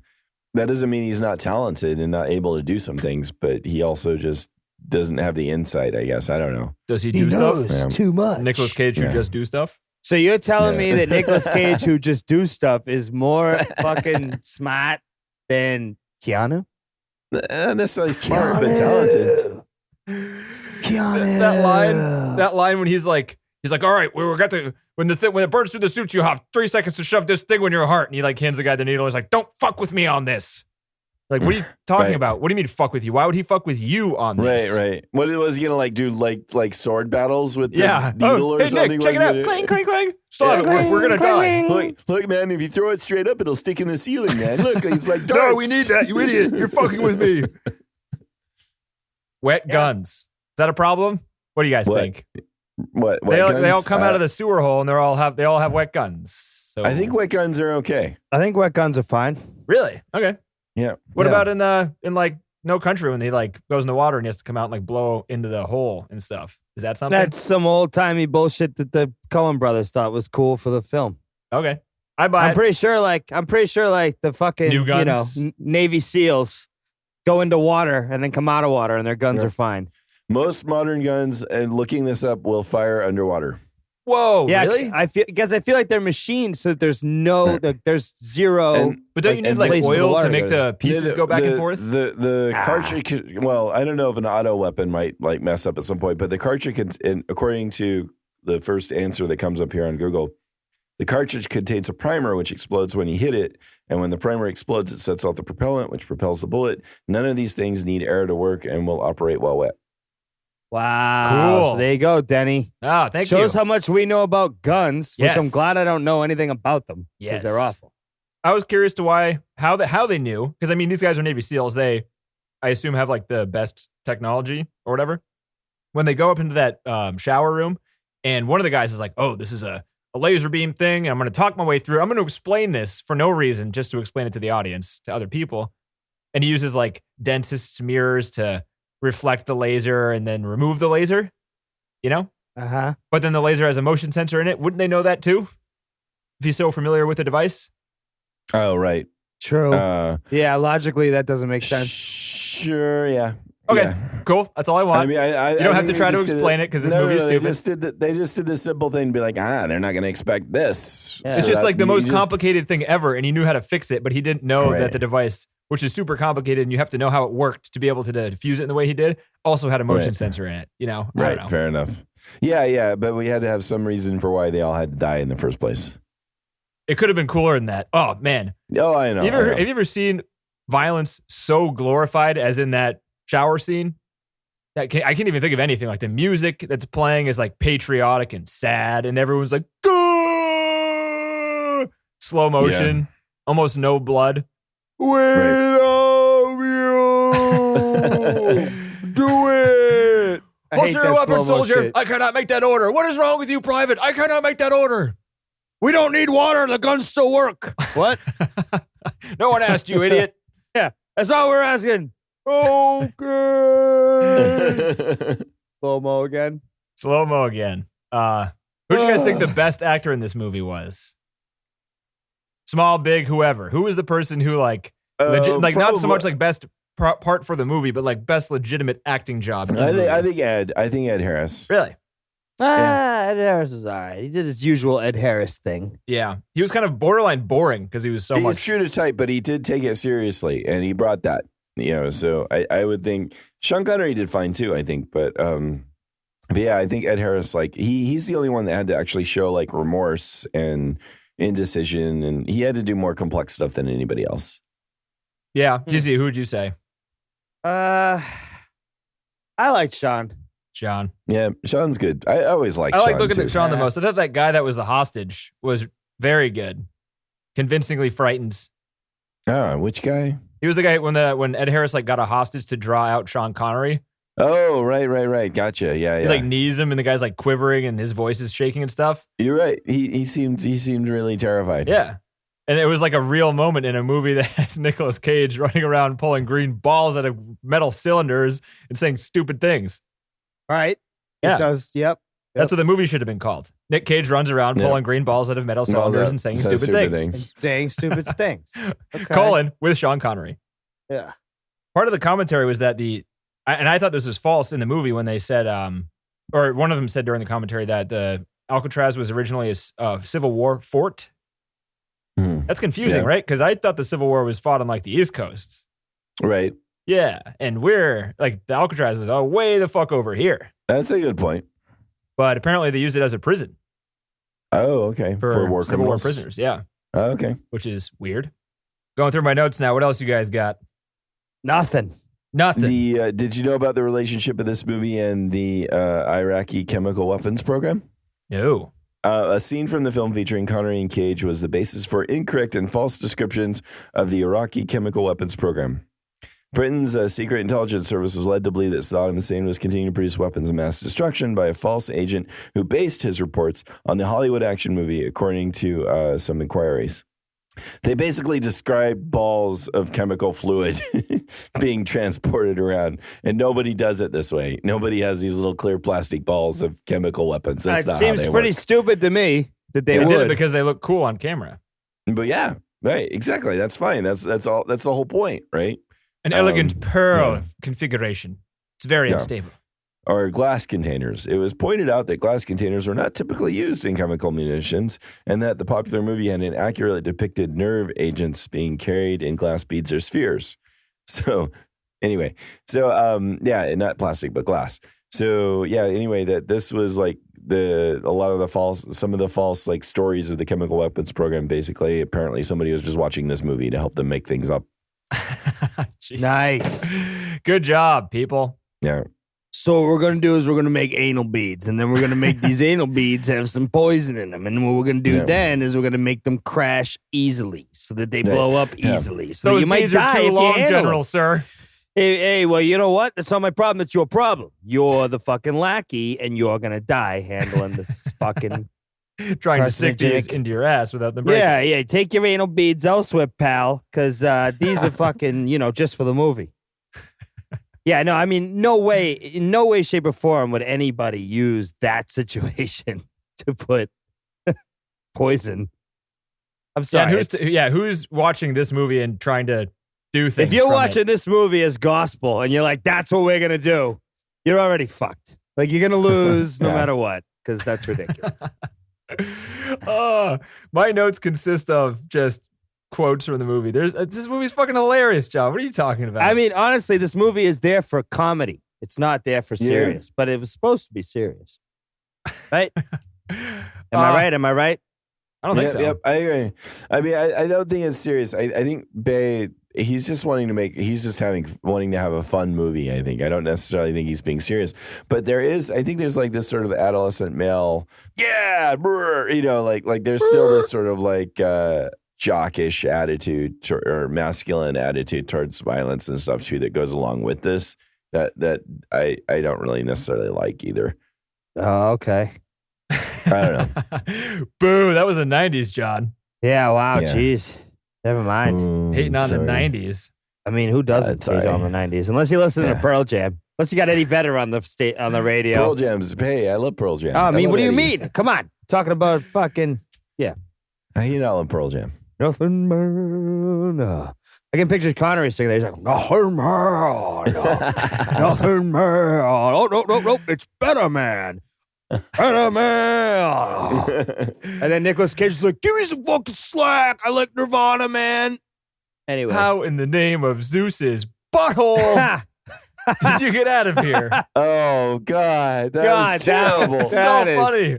that doesn't mean he's not talented and not able to do some things, but he also just doesn't have the insight, I guess. I don't know. Does he do stuff? Yeah. too much. Nicolas Cage Yeah. should just do stuff. So you're telling Yeah. me that Nicolas Cage, who just do stuff, is more fucking smart than Keanu? Not necessarily smart, but talented. Keanu. That line when he's like, all right, we got the when it burns through the suit, you have 3 seconds to shove this thing in your heart, and he like hands the guy the needle. He's like, don't fuck with me on this. Like, what are you talking Right. about? What do you mean fuck with you? Why would he fuck with you on this? Right. What was he gonna like do? Like sword battles with the Yeah. needle or Hey something? Nick, check it out. Was Clang, clang, clang. Stop Yeah. it. We're gonna die. Look, man! If you throw it straight up, it'll stick in the ceiling, man. Look, he's like, No, darts. we need that. You idiot. You're fucking with me. Wet guns. Is that a problem? What do you guys What? think? What? They all guns? come out of the sewer hole and they all have wet guns. So I think wet guns are okay. I think wet guns are fine. really okay. Yeah. What Yeah. about in like No Country when he like goes in the water and he has to come out and like blow into the hole and stuff? Is that something? That's some old timey bullshit that the Coen brothers thought was cool for the film. okay. I buy I'm it. pretty sure like the fucking New guns? Navy SEAls go into water and then come out of water and their guns Yeah. are fine. Most modern guns, and looking this up, will fire underwater. Whoa, Yeah, really? I feel like they're machines, so there's no, there's zero. And- But don't you need and like place for the oil water to to make go the pieces go back and forth? The cartridge. Well, I don't know if an auto weapon might like mess up at some point, but the cartridge could, and according to the first answer that comes up here on Google, the cartridge contains a primer which explodes when you hit it, and when the primer explodes, it sets off the propellant, which propels the bullet. None of these things need air to work and will operate while wet. Wow. Cool. So there you go, Denny. Ah, thank Shows you. how much we know about guns, which I'm Yes. glad I don't know anything about them because Yes. they're awful. I was curious to how they knew, because I mean these guys are Navy SEALs. They, I assume, have like the best technology or whatever. When they go up into that shower room, and one of the guys is like, "Oh, this is a laser beam thing. And I'm going to talk my way through. I'm going to explain this for no reason, just to explain it to the audience, to other people." And he uses like dentist's mirrors to reflect the laser and then remove the laser. You know, Uh-huh. but then the laser has a motion sensor in it. Wouldn't they know that too? If he's so familiar with the device. Oh, right. True. Uh, Yeah, logically that doesn't make sense. Sure. Yeah. Okay, Yeah. cool. That's all I want. I mean, you don't have to try to explain it because this movie is stupid. They just did this simple thing to be like, they're not going to expect this. Yeah. It's So just that- like the you most just- complicated thing ever, and he knew how to fix it, but he didn't know that Right. the device, which is super complicated, and you have to know how it worked to be able to diffuse it in the way he did, also had a motion Right. sensor in it. You know, I Right. don't know. Fair enough. Yeah. But we had to have some reason for why they all had to die in the first place. It could have been cooler than that. Oh man, Oh, I know. have you ever seen violence so glorified as in that shower scene? I can't even think of anything. Like the music that's playing is like patriotic and sad, and everyone's like, "Gah!" Slow motion, almost no blood. We love you. Do it. I hate Holster your that weapon, slow-mo soldier. shit. I cannot make that order. What is wrong with you, private? I cannot make that order. We don't need water. The guns still work. What? No one asked you, idiot. That's all we're asking. Okay. Slow-mo again. Slow mo again. Who do you guys think the best actor in this movie was? Small, big, whoever. Who was the person who like not so probably- much like best part for the movie, but like best legitimate acting job? in the movie? I think Ed Harris. Really. Ed Harris was all right. He did his usual Ed Harris thing. Yeah, he was kind of borderline boring because he was so He's much. true to type, but he did take it seriously, and he brought that. So I would think Sean Connery did fine too. I think, but yeah, I think Ed Harris, like he's the only one that had to actually show like remorse and indecision, and he had to do more complex stuff than anybody else. Yeah, Dizzy, who would you say? I like Sean. Sean. Yeah, Sean's good. I always like. I like Sean looking too. at Sean the Yeah. most. I thought that guy that was the hostage was very good, convincingly frightened. Ah, which guy? He was the guy when Ed Harris like got a hostage to draw out Sean Connery. Oh, right. Gotcha. Yeah. He like knees him, and the guy's like quivering, and his voice is shaking and stuff. You're right. He seemed really terrified. Yeah, and it was like a real moment in a movie that has Nicolas Cage running around pulling green balls out of metal cylinders and saying stupid things. Right? Yeah. It does. Yep. That's what the movie should have been called. Nick Cage runs around Yeah. pulling green balls out of metal cylinders and saying Says stupid things. Saying stupid things. Okay. Colin with Sean Connery. Yeah. Part of the commentary was that and I thought this was false in the movie when they said, or one of them said during the commentary that the Alcatraz was originally a Civil War fort. That's confusing, Yeah. right? Because I thought the Civil War was fought on like the East Coast. Right. Yeah, and we're like the Alcatraz is way the fuck over here. That's a good point. But apparently they use it as a prison Oh, okay. for war Civil War criminals. prisoners. Yeah, Oh, okay. which is weird. Going through my notes now. What else you guys got? Nothing. Nothing. Did you know about the relationship of this movie and the Iraqi chemical weapons program? No. A scene from the film featuring Connery and Cage was the basis for incorrect and false descriptions of the Iraqi chemical weapons program. Britain's secret intelligence service was led to believe that Saddam Hussein was continuing to produce weapons of mass destruction by a false agent who based his reports on the Hollywood action movie, according to some inquiries. They basically described balls of chemical fluid being transported around, and nobody does it this way. Nobody has these little clear plastic balls of chemical weapons. That's It not seems how they pretty work. stupid to me that they They did it would. because they look cool on camera. But yeah, right, exactly. That's fine. That's all. That's the whole point, right? An elegant pearl yeah. configuration. It's very Yeah. unstable. Or glass containers. It was pointed out that glass containers were not typically used in chemical munitions, and that the popular movie had inaccurately depicted nerve agents being carried in glass beads or spheres. So, anyway, yeah, not plastic but glass. So, yeah, anyway, that this was like some of the false like stories of the chemical weapons program. Basically, apparently, somebody was just watching this movie to help them make things up. Jesus. Nice. Good job, people. Yeah. So what we're going to do is we're going to make anal beads, and then we're going to make these anal beads have some poison in them. And what we're going to do Yeah. then is we're going to make them crash easily so that they Yeah. blow up Yeah. easily. So Those you might beads die are if too you long, handle General, them. sir. Hey, well, you know what? That's not my problem. That's your problem. You're the fucking lackey, and you're going to die handling this fucking... Trying to stick these Carcinogenic. into your ass without them breaking. Yeah. Take your anal beads elsewhere, pal, because these are fucking, just for the movie. Yeah, no, I mean, in no way, shape, or form would anybody use that situation to put poison. I'm Yeah, sorry. and who's watching this movie and trying to do things? If you're from watching it? this movie as gospel and you're like, that's what we're going to do, you're already fucked. Like, you're going to lose no Yeah. matter what, because that's ridiculous. My notes consist of just quotes from the movie. This movie's fucking hilarious, John. What are you talking about? I mean, honestly, this movie is there for comedy. It's not there for serious, but it was supposed to be serious. Right? Am I right? Am I right? I don't think so. Yep, I agree. I mean, I don't think it's serious. I think Bay, he's just wanting to have a fun movie, I think. I don't necessarily think he's being serious. But I think there's like this sort of adolescent male, like there's still this sort of like jockish attitude or masculine attitude towards violence and stuff too that goes along with this that I don't really necessarily like either. Oh, okay. I don't know. Boo, that was the 90s, John. Yeah, wow, Yeah. jeez. Never mind. Hating on Sorry. the 90s. I mean, who doesn't That's hate all on right. the 90s? Unless you listen Yeah. to Pearl Jam. Unless you got Eddie Vedder on the radio. Pearl Jam's. Hey, I love Pearl Jam. Oh, I mean, love what do you Eddie. mean? Come on. Talking about fucking I love Pearl Jam. nothing more. No. I can picture Connery singing there. He's like, nothing more. No. Nothing more. Oh, no. It's better, man. Better, man. And then Nicolas Cage is like, give me some fucking slack. I like Nirvana, man. Anyway. How in the name of Zeus's butthole did you get out of here? Oh God, that God, was terrible. that- So That is funny.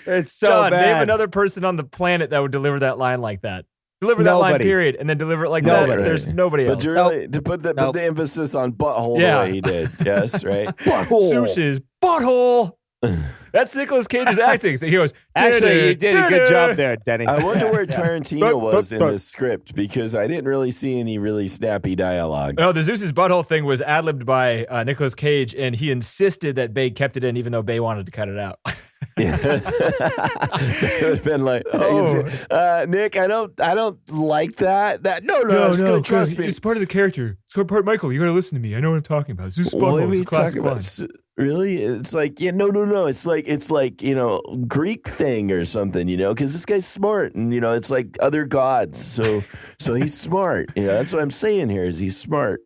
It's so John, bad. name another person on the planet that would deliver that line like that. Deliver that line, Nobody. period, and then deliver it like Nobody. that. There's nobody But else. to really to put the Nope. emphasis on butthole Yeah. the way he did, yes, right? Zeus's butthole. That's Nicolas Cage's acting. He goes, Actually, you did a good job there, Denny. I wonder where Tarantino was in But- the script because I didn't really see any really snappy dialogue. No, the Zeus's butthole thing was ad-libbed by Nicolas Cage, and he insisted that Bay kept it in, even though Bay wanted to cut it out. It would have been like, Nick, I don't like that. No, it's good. Trust me. It's part of the character. It's part of Michael. You got to listen to me. I know what I'm talking about. Zeus's What are butthole is we a classic talking line. about? Really? It's like, no. It's like Greek thing or something, because this guy's smart and it's like other gods. So he's smart. That's what I'm saying here is he's smart.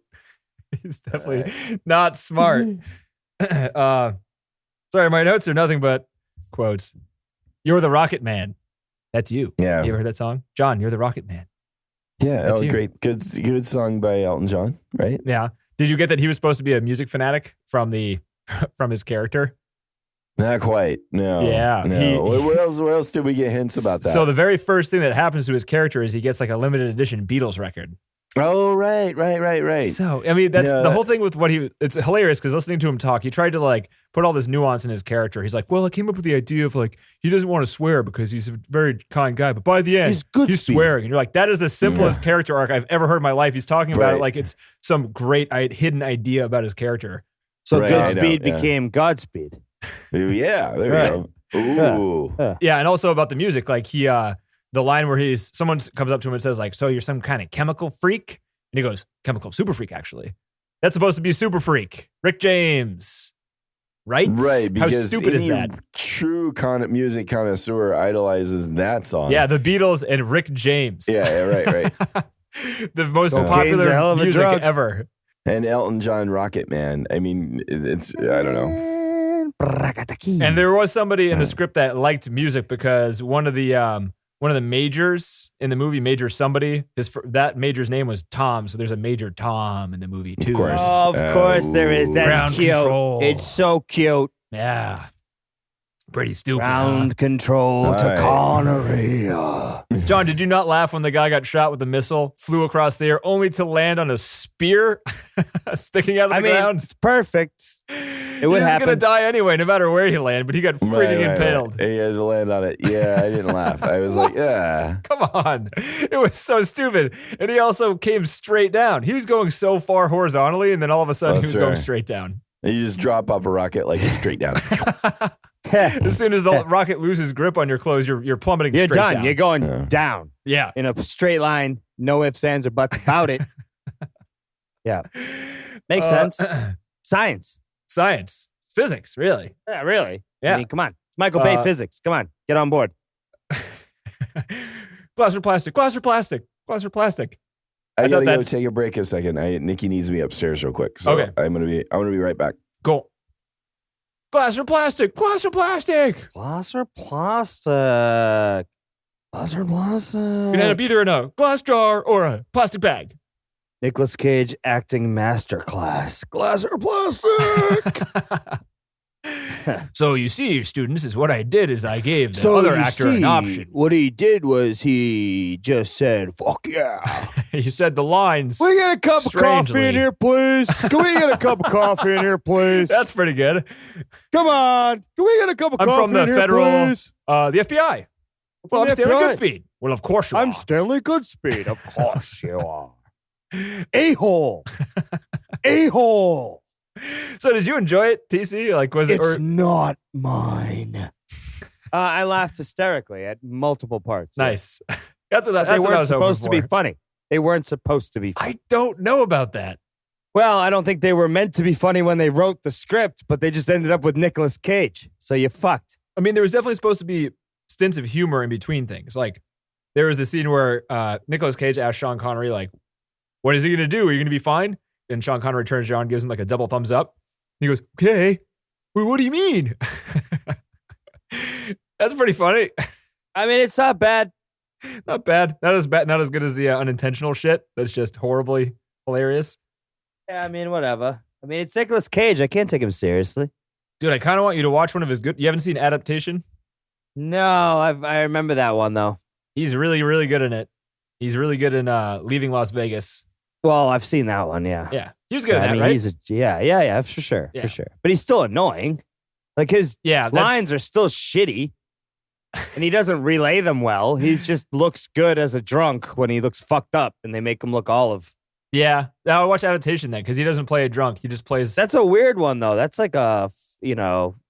He's definitely not smart. Sorry, my notes are nothing but quotes. You're the Rocket Man. That's you. Yeah. You ever heard that song? John, you're the Rocket Man. Yeah, That's you. great. Good song by Elton John, right? Yeah. Did you get that he was supposed to be a music fanatic from his character? Not quite. No. Yeah, No. What else did we get hints about that? So the very first thing that happens to his character is he gets like a limited edition Beatles record. Oh, right. So, I mean, that's Yeah. the whole thing with it's hilarious because listening to him talk, he tried to like put all this nuance in his character. He's like, well, I came up with the idea of like, he doesn't want to swear because he's a very kind guy, but by the end, he's swearing. And you're like, that is the simplest character arc I've ever heard in my life. He's talking about it like it's some great hidden idea about his character. So Right, I know, Goodspeed yeah. became Godspeed. Yeah, there Right. you go. Ooh. Yeah, and also about the music, like the line where someone comes up to him and says like, so you're some kind of chemical freak? And he goes, chemical super freak, actually. That's supposed to be super freak. Rick James. Right? Right, How because stupid is any that? true music connoisseur idolizes that song. Yeah, the Beatles and Rick James. Yeah, right. The most Cocaine's a hell popular of a music drug. ever. And Elton John Rocket Man. I mean, it's, I don't know. And there was somebody in the script that liked music because one of the majors in the movie, Major somebody, that major's name was Tom. So there's a Major Tom in the movie too. Of course. Oh, of course there is. That's Ground cute. control. It's so cute. Yeah. Pretty stupid. Ground control to Right. Connery. John, did you not laugh when the guy got shot with a missile, flew across the air, only to land on a spear sticking out of the I mean, ground? it's perfect. It would He was happen. going to die anyway, no matter where he landed, but he got freaking impaled. Right. He had to land on it. Yeah, I didn't laugh. I was like, yeah. Come on. It was so stupid. And he also came straight down. He was going so far horizontally, and then all of a sudden he That's was going right. straight down. And you just drop off a rocket like straight down. As soon as the rocket loses grip on your clothes, you're plummeting You're straight done. down. You're going Yeah. down Yeah. in a straight line. No ifs, ands, or buts about it. Yeah. Makes sense. Science. Science. Physics, really. Yeah, really. Yeah. I mean, come on. It's Michael Bay Uh, physics. Come on. Get on board. Glass or plastic, glass or plastic, glass or plastic. I thought gotta go that's- take a break a second. Nikki needs me upstairs real quick. So Okay. I'm gonna be right back. Go. Glass or plastic, glass or plastic. Glass or plastic? Glass or plastic? You can end up either in a glass jar or a plastic bag. Nicolas Cage acting masterclass. Glass or plastic? So you see, students, is what I did is I gave the other actor an option. What he did was he just said, fuck yeah. He said the lines. Can we get a cup of coffee Strangely. in here, please? Can we get a cup of coffee in here, please? That's pretty good. Come on. Can we get a cup of I'm coffee from the in here, federal, please? the FBI. Well, I'm the Stanley FBI. Goodspeed. Well, of course you I'm are. Stanley Goodspeed. Of course you are. A-hole. A-hole. So did you enjoy it, TC? Like, was it? It's not mine. I laughed hysterically at multiple parts. Nice. That's what, But that's they what I weren't was hoping supposed to be for. funny. They weren't supposed to be funny. I don't know about that. Well, I don't think they were meant to be funny when they wrote the script, but they just ended up with Nicolas Cage. So you fucked. I mean, there was definitely supposed to be stints of humor in between things. Like, there was the scene where Nicolas Cage asked Sean Connery, like, what is he going to do? Are you going to be fine? And Sean Connery turns around and gives him like a double thumbs up. He goes, okay. Well, what do you mean? That's pretty funny. I mean, it's not bad. Not bad. Not as good as the unintentional shit. That's just horribly hilarious. Yeah, I mean, whatever. I mean, it's Nicolas Cage. I can't take him seriously. Dude, I kind of want you to watch one of his good. You haven't seen Adaptation? No, I remember that one, though. He's really, really good in it. He's really good in Leaving Las Vegas. Well, I've seen that one, yeah. Yeah. He was good Yeah, in that, I mean, right? he's yeah, for sure, Yeah. for sure. But he's still annoying. Like his Yeah, lines are still shitty, and he doesn't relay them well. He just looks good as a drunk when he looks fucked up, and they make him look olive. Yeah. I'll watch Adaptation then because he doesn't play a drunk. He just plays. That's a weird one, though. That's like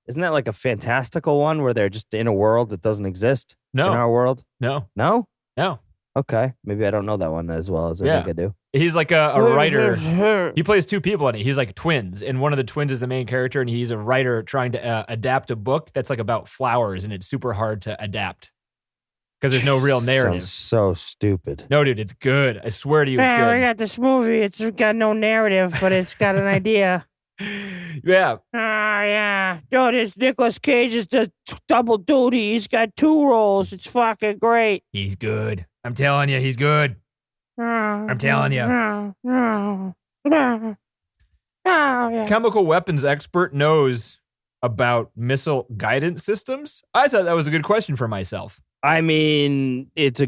isn't that like a fantastical one where they're just in a world that doesn't exist in No, our world? no, No? no. Okay. Maybe I don't know that one as well as I Yeah. think I do. He's like a writer. He plays two people in it. He's like twins, and one of the twins is the main character, and he's a writer trying to adapt a book that's like about flowers, and it's super hard to adapt because there's no real narrative. Sounds so stupid. No, dude, it's good. I swear to you, it's Yeah, we good. got this movie. It's got no narrative, but it's got an idea. Yeah. Yeah. Dude, this Nicolas Cage is just double duty. He's got 2 roles. It's fucking great. He's good. I'm telling you, he's good. I'm telling you. Chemical weapons expert knows about missile guidance systems. I thought that was a good question for myself. I mean, it's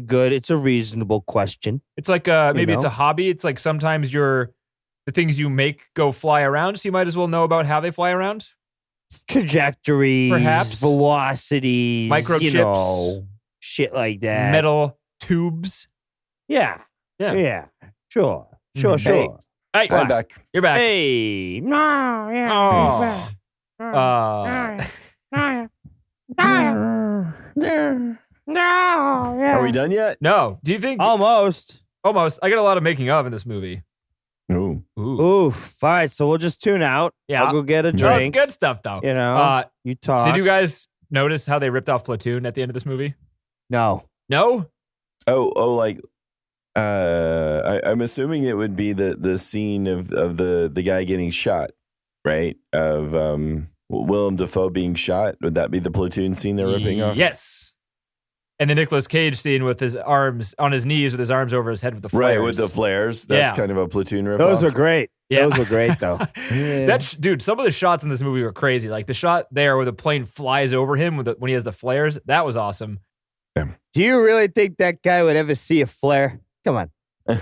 a reasonable question. It's like maybe it's a hobby. It's like sometimes the things you make go fly around, so you might as well know about how they fly around. Trajectories, Perhaps. velocities, Microchips. Shit like that. Metal tubes. Yeah. Yeah. Yeah. Sure. Sure. Mhm. Sure. Hey, I'm back. you're back. Hey. No, yeah. Oh. No, yeah. Are we done yet? No. Do you think Almost. almost? I got a lot of making of in this movie. Ooh. Ooh. Oof. All right. So we'll just tune out. Yeah. I'll go get a No, it's drink. good stuff though. You know, you talk. Did you guys notice how they ripped off Platoon at the end of this movie? No. No. Oh, like I'm assuming it would be the scene of the guy getting shot, right? Of Willem Dafoe being shot. Would that be the Platoon scene they're ripping off? Yes. And the Nicolas Cage scene with his arms on his knees with his arms over his head with the flares. Right, with the flares. That's Yeah. kind of a Platoon riff. Those are great. Yeah. Those were great, though. Dude, some of the shots in this movie were crazy. Like the shot there where the plane flies over him when he has the flares. That was awesome. Do you really think that guy would ever see a flare? Come on.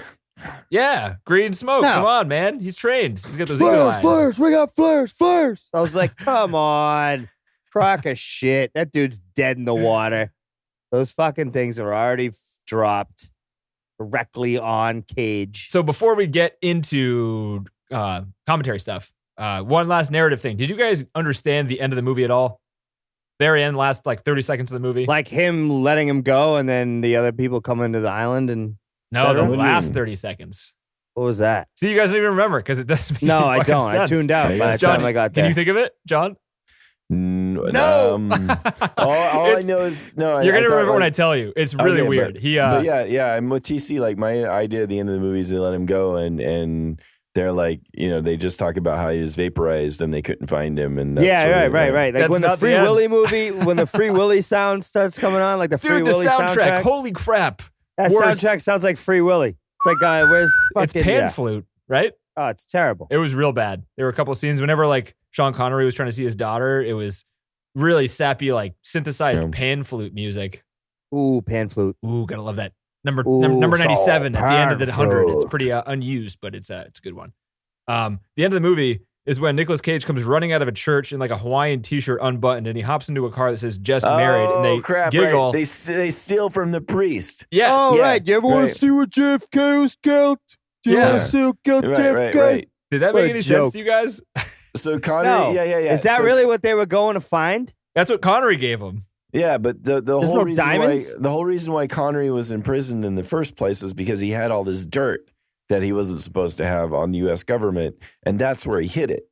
Yeah. Green smoke. No. Come on, man. He's trained. He's got those eagle eyes. Flares. We got flares. I was like, come on. Crock of shit. That dude's dead in the water. Those fucking things are already dropped directly on Cage. So before we get into commentary stuff, one last narrative thing. Did you guys understand the end of the movie at all? Very end, last like 30 seconds of the movie? Like him letting him go and then the other people come into the island and No, the What do you last mean? 30 seconds. what was that? See, you guys don't even remember because it doesn't make No, any I fucking don't. I sense. tuned out by the John, time I got there. Can you think of it, John? No. All I It's- know is no. You're I gonna thought, remember when I like, tell you. It's really okay, weird. But yeah, I'm with TC. Like my idea at the end of the movie is they let him go, and they're like, they just talk about how he was vaporized and they couldn't find him, and that's Yeah, sort of right. Like That's when the not the Free end. Willy movie, when the Free Willy sound starts coming on, like the Free Dude, the Willy soundtrack. Holy crap. That worse. soundtrack sounds like Free Willy. It's like, where's It's fucking pan yeah. flute, right? Oh, it's terrible. It was real bad. There were a couple of scenes whenever like Sean Connery was trying to see his daughter, it was really sappy, like synthesized Yeah. pan flute music. Ooh, pan flute. Ooh, gotta love that. Number Ooh, 97 at the end of the pan 100. It's flute. pretty unused, but it's a good one. The end of the movie is when Nicolas Cage comes running out of a church in like a Hawaiian t-shirt unbuttoned, and he hops into a car that says "just married," and they crap, giggle. Right. They steal from the priest. Yes. Oh, Yeah, right. You ever want right. to see what JFK was killed? Do you Yeah. want to see what killed JFK? Right. Did that What make a any joke. sense to you guys? So Connery, No. yeah. Is that So- really what they were going to find? That's what Connery gave him. Yeah, but the There's whole no reason diamonds? why the whole reason why Connery was in prison in the first place is because he had all this dirt that he wasn't supposed to have on the U.S. government, and that's where he hid it.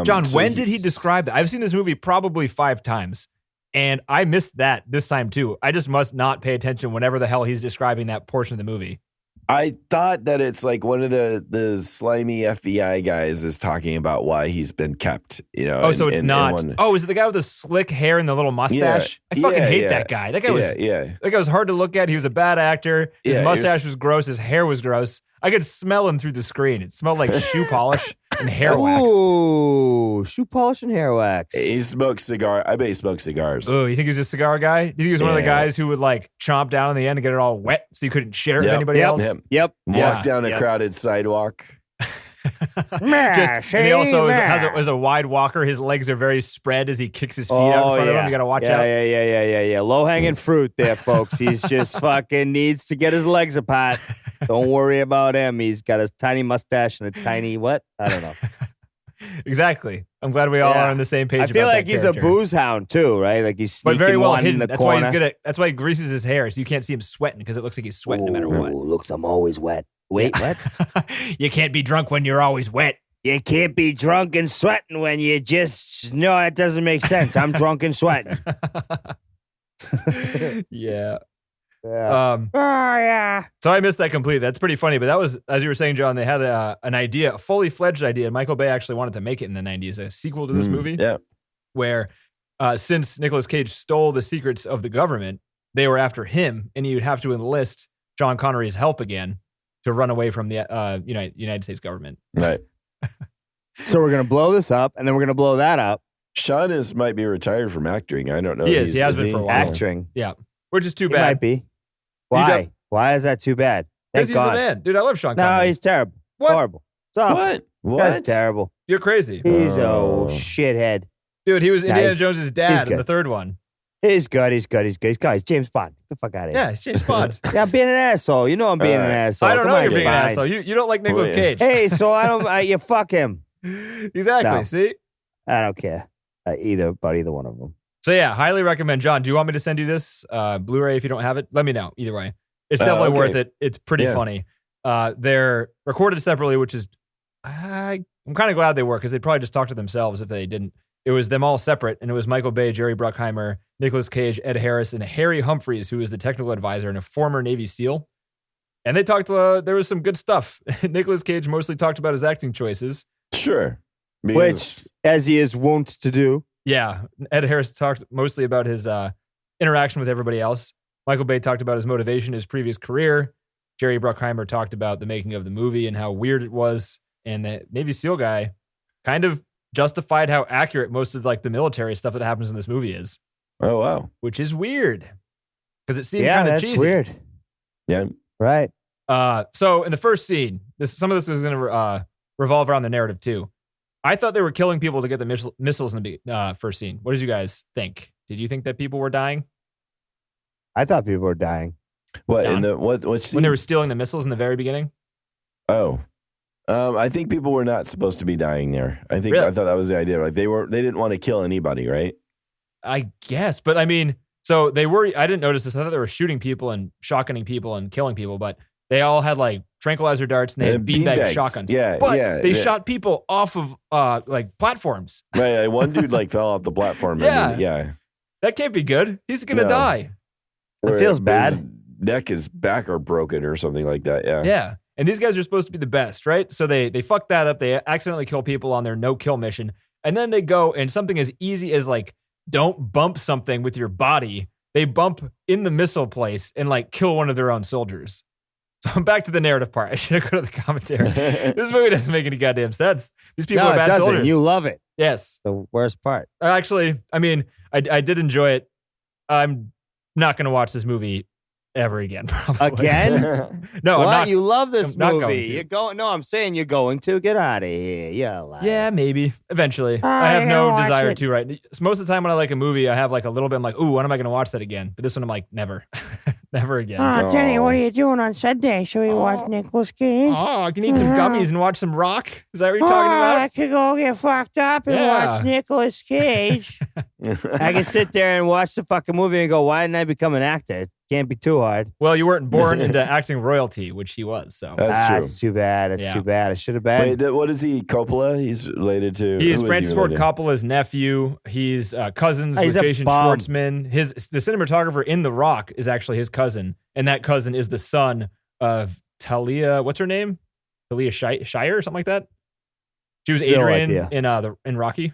John, So when did he describe that? I've seen this movie probably 5 times, and I missed that this time too. I just must not pay attention whenever the hell he's describing that portion of the movie. I thought that it's like one of the slimy FBI guys is talking about why he's been kept. Oh, so it's not. one- Oh, is it the guy with the slick hair and the little mustache? I fucking Yeah, hate yeah. that guy. That guy was yeah. that guy was hard to look at. He was a bad actor. His Yeah, he mustache was- was gross. His hair was gross. I could smell him through the screen. It smelled like shoe polish and hair wax. Ooh, shoe polish and hair wax. He smokes cigar. I bet he smokes cigars. Oh, you think he was a cigar guy? Do you think he was one of the Yeah. guys who would like chomp down in the end and get it all wet so you couldn't share it with Yep. anybody Yep. else? Yep. Yep. Walk Yeah. down a Yep. crowded sidewalk. And he also has a wide walker. His legs are very spread as he kicks his feet out in front of him. You got to watch out. Yeah. Low hanging fruit there, folks. He's just fucking needs to get his legs apart. Don't worry about him. He's got a tiny mustache and a tiny what? I don't know. Exactly. I'm glad we all Yeah. are on the same page. I feel about like that he's character. a booze hound too, right? Like he's but sneaking very well one hidden. in the That's corner. why he's good at. That's why he greases his hair so you can't see him sweating because it looks like he's sweating no matter what. Looks, I'm always wet. Wait, what? You can't be drunk when you're always wet. You can't be drunk and sweating when you just no. That doesn't make sense. I'm drunk and sweating. Yeah. Yeah. Oh, yeah. So I missed that completely. That's pretty funny. But that was, as you were saying, John, they had an idea, a fully fledged idea. And Michael Bay actually wanted to make it in the 90s, a sequel to this movie. Yeah. Where since Nicolas Cage stole the secrets of the government, they were after him, and he would have to enlist John Connery's help again to run away from the United States government. Right. So we're gonna blow this up, and then we're gonna blow that up. Sean might be retired from acting. I don't know. He is. He has been for a while. Acting. Yeah, which is too He bad. might be. Why? Why is that too bad? Because Thank he's God. the man, dude. I love Sean No, Connery. he's terrible. What? Horrible. It's awful. What? That's What? terrible. You're crazy, He's Oh. a shithead. dude. He was Indiana he's- Jones's he's dad in good. the third one. He's good. He's good. He's good. He's James Bond. Get the fuck out of here. Yeah, he's James Bond. Yeah, I'm being an asshole. You know I'm being an asshole. I don't Come know on, you're being an fine. asshole. You don't like Nicolas yeah. Cage. Hey, so I don't. You fuck him. Exactly. No. See. I don't care about either one of them. So yeah, highly recommend. John, do you want me to send you this Blu-ray if you don't have it? Let me know. Either way, it's definitely okay. worth it. It's pretty Yeah. funny. They're recorded separately, which is I'm kind of glad they were because they'd probably just talk to themselves if they didn't. It was them all separate, and it was Michael Bay, Jerry Bruckheimer, Nicolas Cage, Ed Harris, and Harry Humphreys, who is the technical advisor and a former Navy SEAL. And they talked. There was some good stuff. Nicolas Cage mostly talked about his acting choices. Sure. Which, as he is wont to do. Yeah, Ed Harris talked mostly about his interaction with everybody else. Michael Bay talked about his motivation, his previous career. Jerry Bruckheimer talked about the making of the movie and how weird it was. And the Navy SEAL guy kind of justified how accurate most of like the military stuff that happens in this movie is, Oh wow. which is weird because it seemed Yeah, kind of that's cheesy. weird. Yeah. Right. So in the first scene, some of this is going to revolve around the narrative too. I thought they were killing people to get the missiles in the first scene. What did you guys think? Did you think that people were dying I thought people were dying. What John? in the what? What's when they were stealing the missiles in the very beginning? Oh. I think people were not supposed to be dying there. I Really? thought that was the idea. Like they didn't want to kill anybody, right? I guess, but I mean, so they were. I didn't notice this. I thought they were shooting people and shotgunning people and killing people, but they all had like tranquilizer darts and they had beanbag beanbags. shotguns. Yeah, but yeah, they yeah. shot people off of like platforms. Right. One dude like fell off the platform. Yeah. Yeah. That can't be good. He's gonna No. die. It feels bad. His neck, his back are broken or something like that. Yeah. Yeah. And these guys are supposed to be the best, right? So they fuck that up. They accidentally kill people on their no kill mission, and then they go and something as easy as like don't bump something with your body. They bump in the missile place and like kill one of their own soldiers. So I'm back to the narrative part. I should have gone to the commentary. This movie doesn't make any goddamn sense. These people No, are it bad doesn't. soldiers. You love it. Yes. The worst part. Actually, I mean, I did enjoy it. I'm not going to watch this movie ever again. Probably. Again? No, what? I'm not. You love this I'm not going movie. to. You're going. No, I'm saying you're going to. Get out of here. You're alive. Yeah, maybe eventually. Oh, I have I no gotta watch desire it. to. Right. Most of the time when I like a movie, I have like a little bit. I'm like, ooh, when am I going to watch that again? But this one, I'm like, never, never again. Oh, Jenny, Oh. what are you doing on Sunday? Should we watch Nicolas Cage? Oh, I can eat some gummies and watch some rock. Is that what you're talking I about? could go get fucked up and Yeah. watch Nicolas Cage. I can sit there and watch the fucking movie and go, why didn't I become an actor? It can't be too hard. Well, you weren't born into acting royalty, which he was. So That's true. That's too bad. That's Yeah. too bad. I should have been. Wait, what is he? Coppola? He's related to. he is who Francis Ford related? Coppola's nephew. He's cousins He's with a Jason bum. Schwartzman. The cinematographer in The Rock is actually his cousin, and that cousin is the son of Talia. What's her name? Talia Shire or something like that. She was No Adrian idea. in Rocky.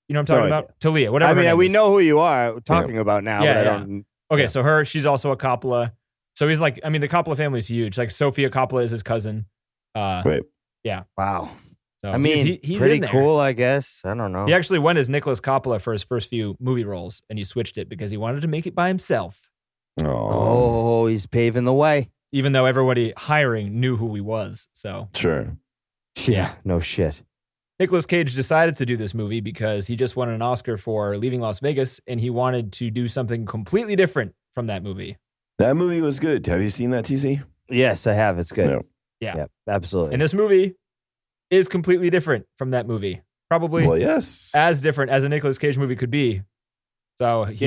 You know what I'm talking No about? Talia, whatever. I her mean, name we is. know who you are talking about now, Yeah, but I yeah. don't. Okay, Yeah. so she's also a Coppola. So he's like, I mean, the Coppola family is huge. Like Sofia Coppola is his cousin. Right. Wow. So I mean, he's pretty in there. cool, I guess. I don't know. He actually went as Nicholas Coppola for his first few movie roles, and he switched it because he wanted to make it by himself, Oh, he's paving the way. even though everybody hiring knew who he was. So Sure. Yeah. No shit. Nicolas Cage decided to do this movie because he just won an Oscar for Leaving Las Vegas, and he wanted to do something completely different from that movie. That movie was good. Have you seen that, TC? Yes, I have. It's good. No. Yeah. Yep, absolutely. And this movie is completely different from that movie. Probably Well, yes. as different as a Nicolas Cage movie could be. So he's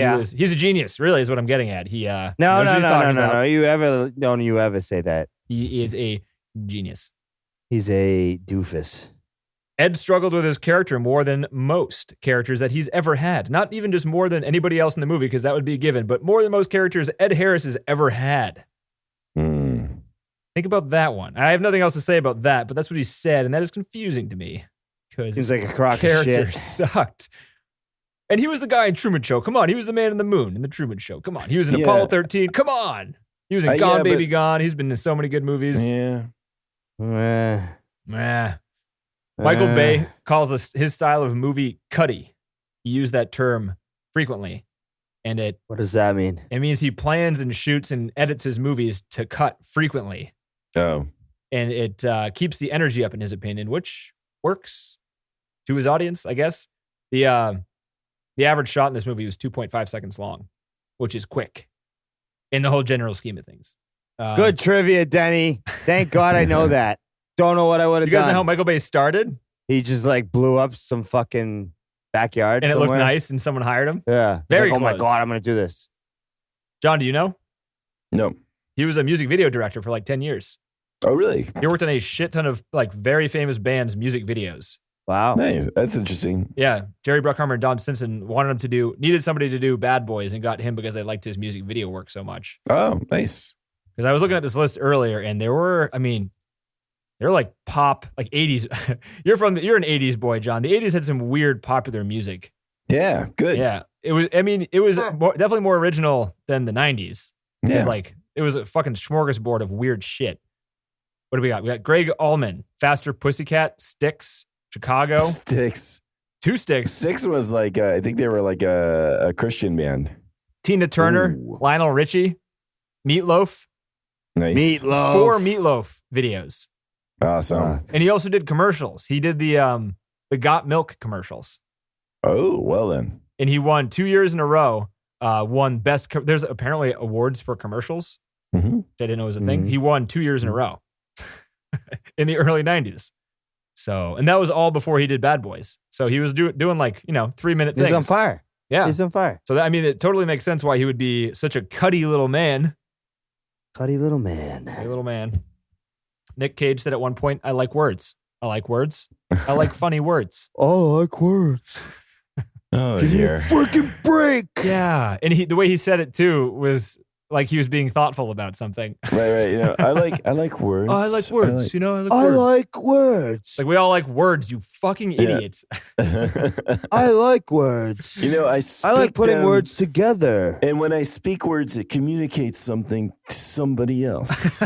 a genius, really, is what I'm getting at. He no, knows what no, he's no, talking no, no, about. no. Don't you ever say that. He is a genius. He's a doofus. Ed struggled with his character more than most characters that he's ever had. Not even just more than anybody else in the movie, because that would be a given, but more than most characters Ed Harris has ever had. Think about that one. I have nothing else to say about that, but that's what he said, and that is confusing to me. Because Seems like a crock of character shit. sucked. And he was the guy in Truman Show. Come on. He was the man in the moon in the Truman Show. Come on. He was in Yeah. Apollo 13. Come on. He was in Gone yeah, Baby but- Gone. He's been in so many good movies. Yeah. Eh, Michael eh. Bay calls his style of movie cutty. He used that term frequently. And it What does that mean? means he plans and shoots and edits his movies to cut frequently. Oh. And it keeps the energy up, in his opinion, which works to his audience, I guess. The average shot in this movie was 2.5 seconds long, which is quick in the whole general scheme of things. Good trivia, Denny. Thank God I know that. Don't know what I would You have guys done. know how Michael Bay started? He just like blew up some fucking backyard And it somewhere. looked nice and someone hired him? Yeah. He's Very like, oh my close. God, I'm going to do this. John, do you know? No. He was a music video director for like 10 years. Oh, really? He worked on a shit ton of like very famous bands' music videos. Wow. Nice. That's interesting. Yeah. Jerry Bruckheimer and Don Stinson needed somebody to do Bad Boys and got him because they liked his music video work so much. Oh, nice. Because I was looking at this list earlier and they're like pop, like 80s. You're an 80s boy, John. The 80s had some weird popular music. Yeah, good. Yeah. It was definitely more original than the 90s. Yeah. It was a fucking smorgasbord of weird shit. What do we got? We got Greg Allman, Faster Pussycat, Styx, Chicago, Sticks. Two Sticks, Six was like, I think they were like a Christian band. Tina Turner, Ooh. Lionel Richie, Meatloaf, Nice. Meatloaf. 4 Meatloaf videos. Awesome. And he also did commercials. He did the Got Milk commercials. Oh, well then. And he won 2 years in a row, won best, there's apparently awards for commercials, Mm-hmm. which I didn't know was a thing. Mhm. He won 2 years in a row in the early 90s. So, and that was all before he did Bad Boys. So he was doing 3-minute things. He's on fire. Yeah. He's on fire. So it totally makes sense why he would be such a cutty little man. Cuddy little man. Cutty little man. Nick Cage said at one point, I like words. I like words. I like funny words. Oh, I like words. Oh, dear. Freaking break. Yeah. And the way he said it too was like he was being thoughtful about something. Right. You know, I like words. Oh, I like words. I like I words. like words. Like we all like words, you fucking idiots. I like words. You know, I like speak putting them, words together. and when I speak words, it communicates something to somebody else.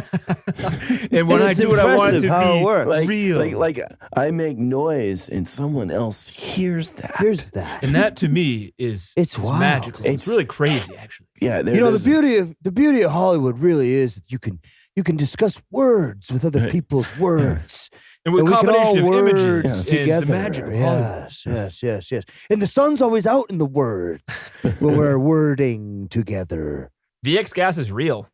And when I It's do it, I want it impressive to how it be works. real. Like I make noise, and someone else hears that. Here's that. And that to me is It's wild. magical. It's It's- really crazy, actually. Yeah, You know, the beauty of Hollywood really is that you can discuss words with other Right. people's words. And with And we can combination all of images words is together. the magic of Hollywood. Yes. And the sun's always out in the words when we're wording together. VX gas is real.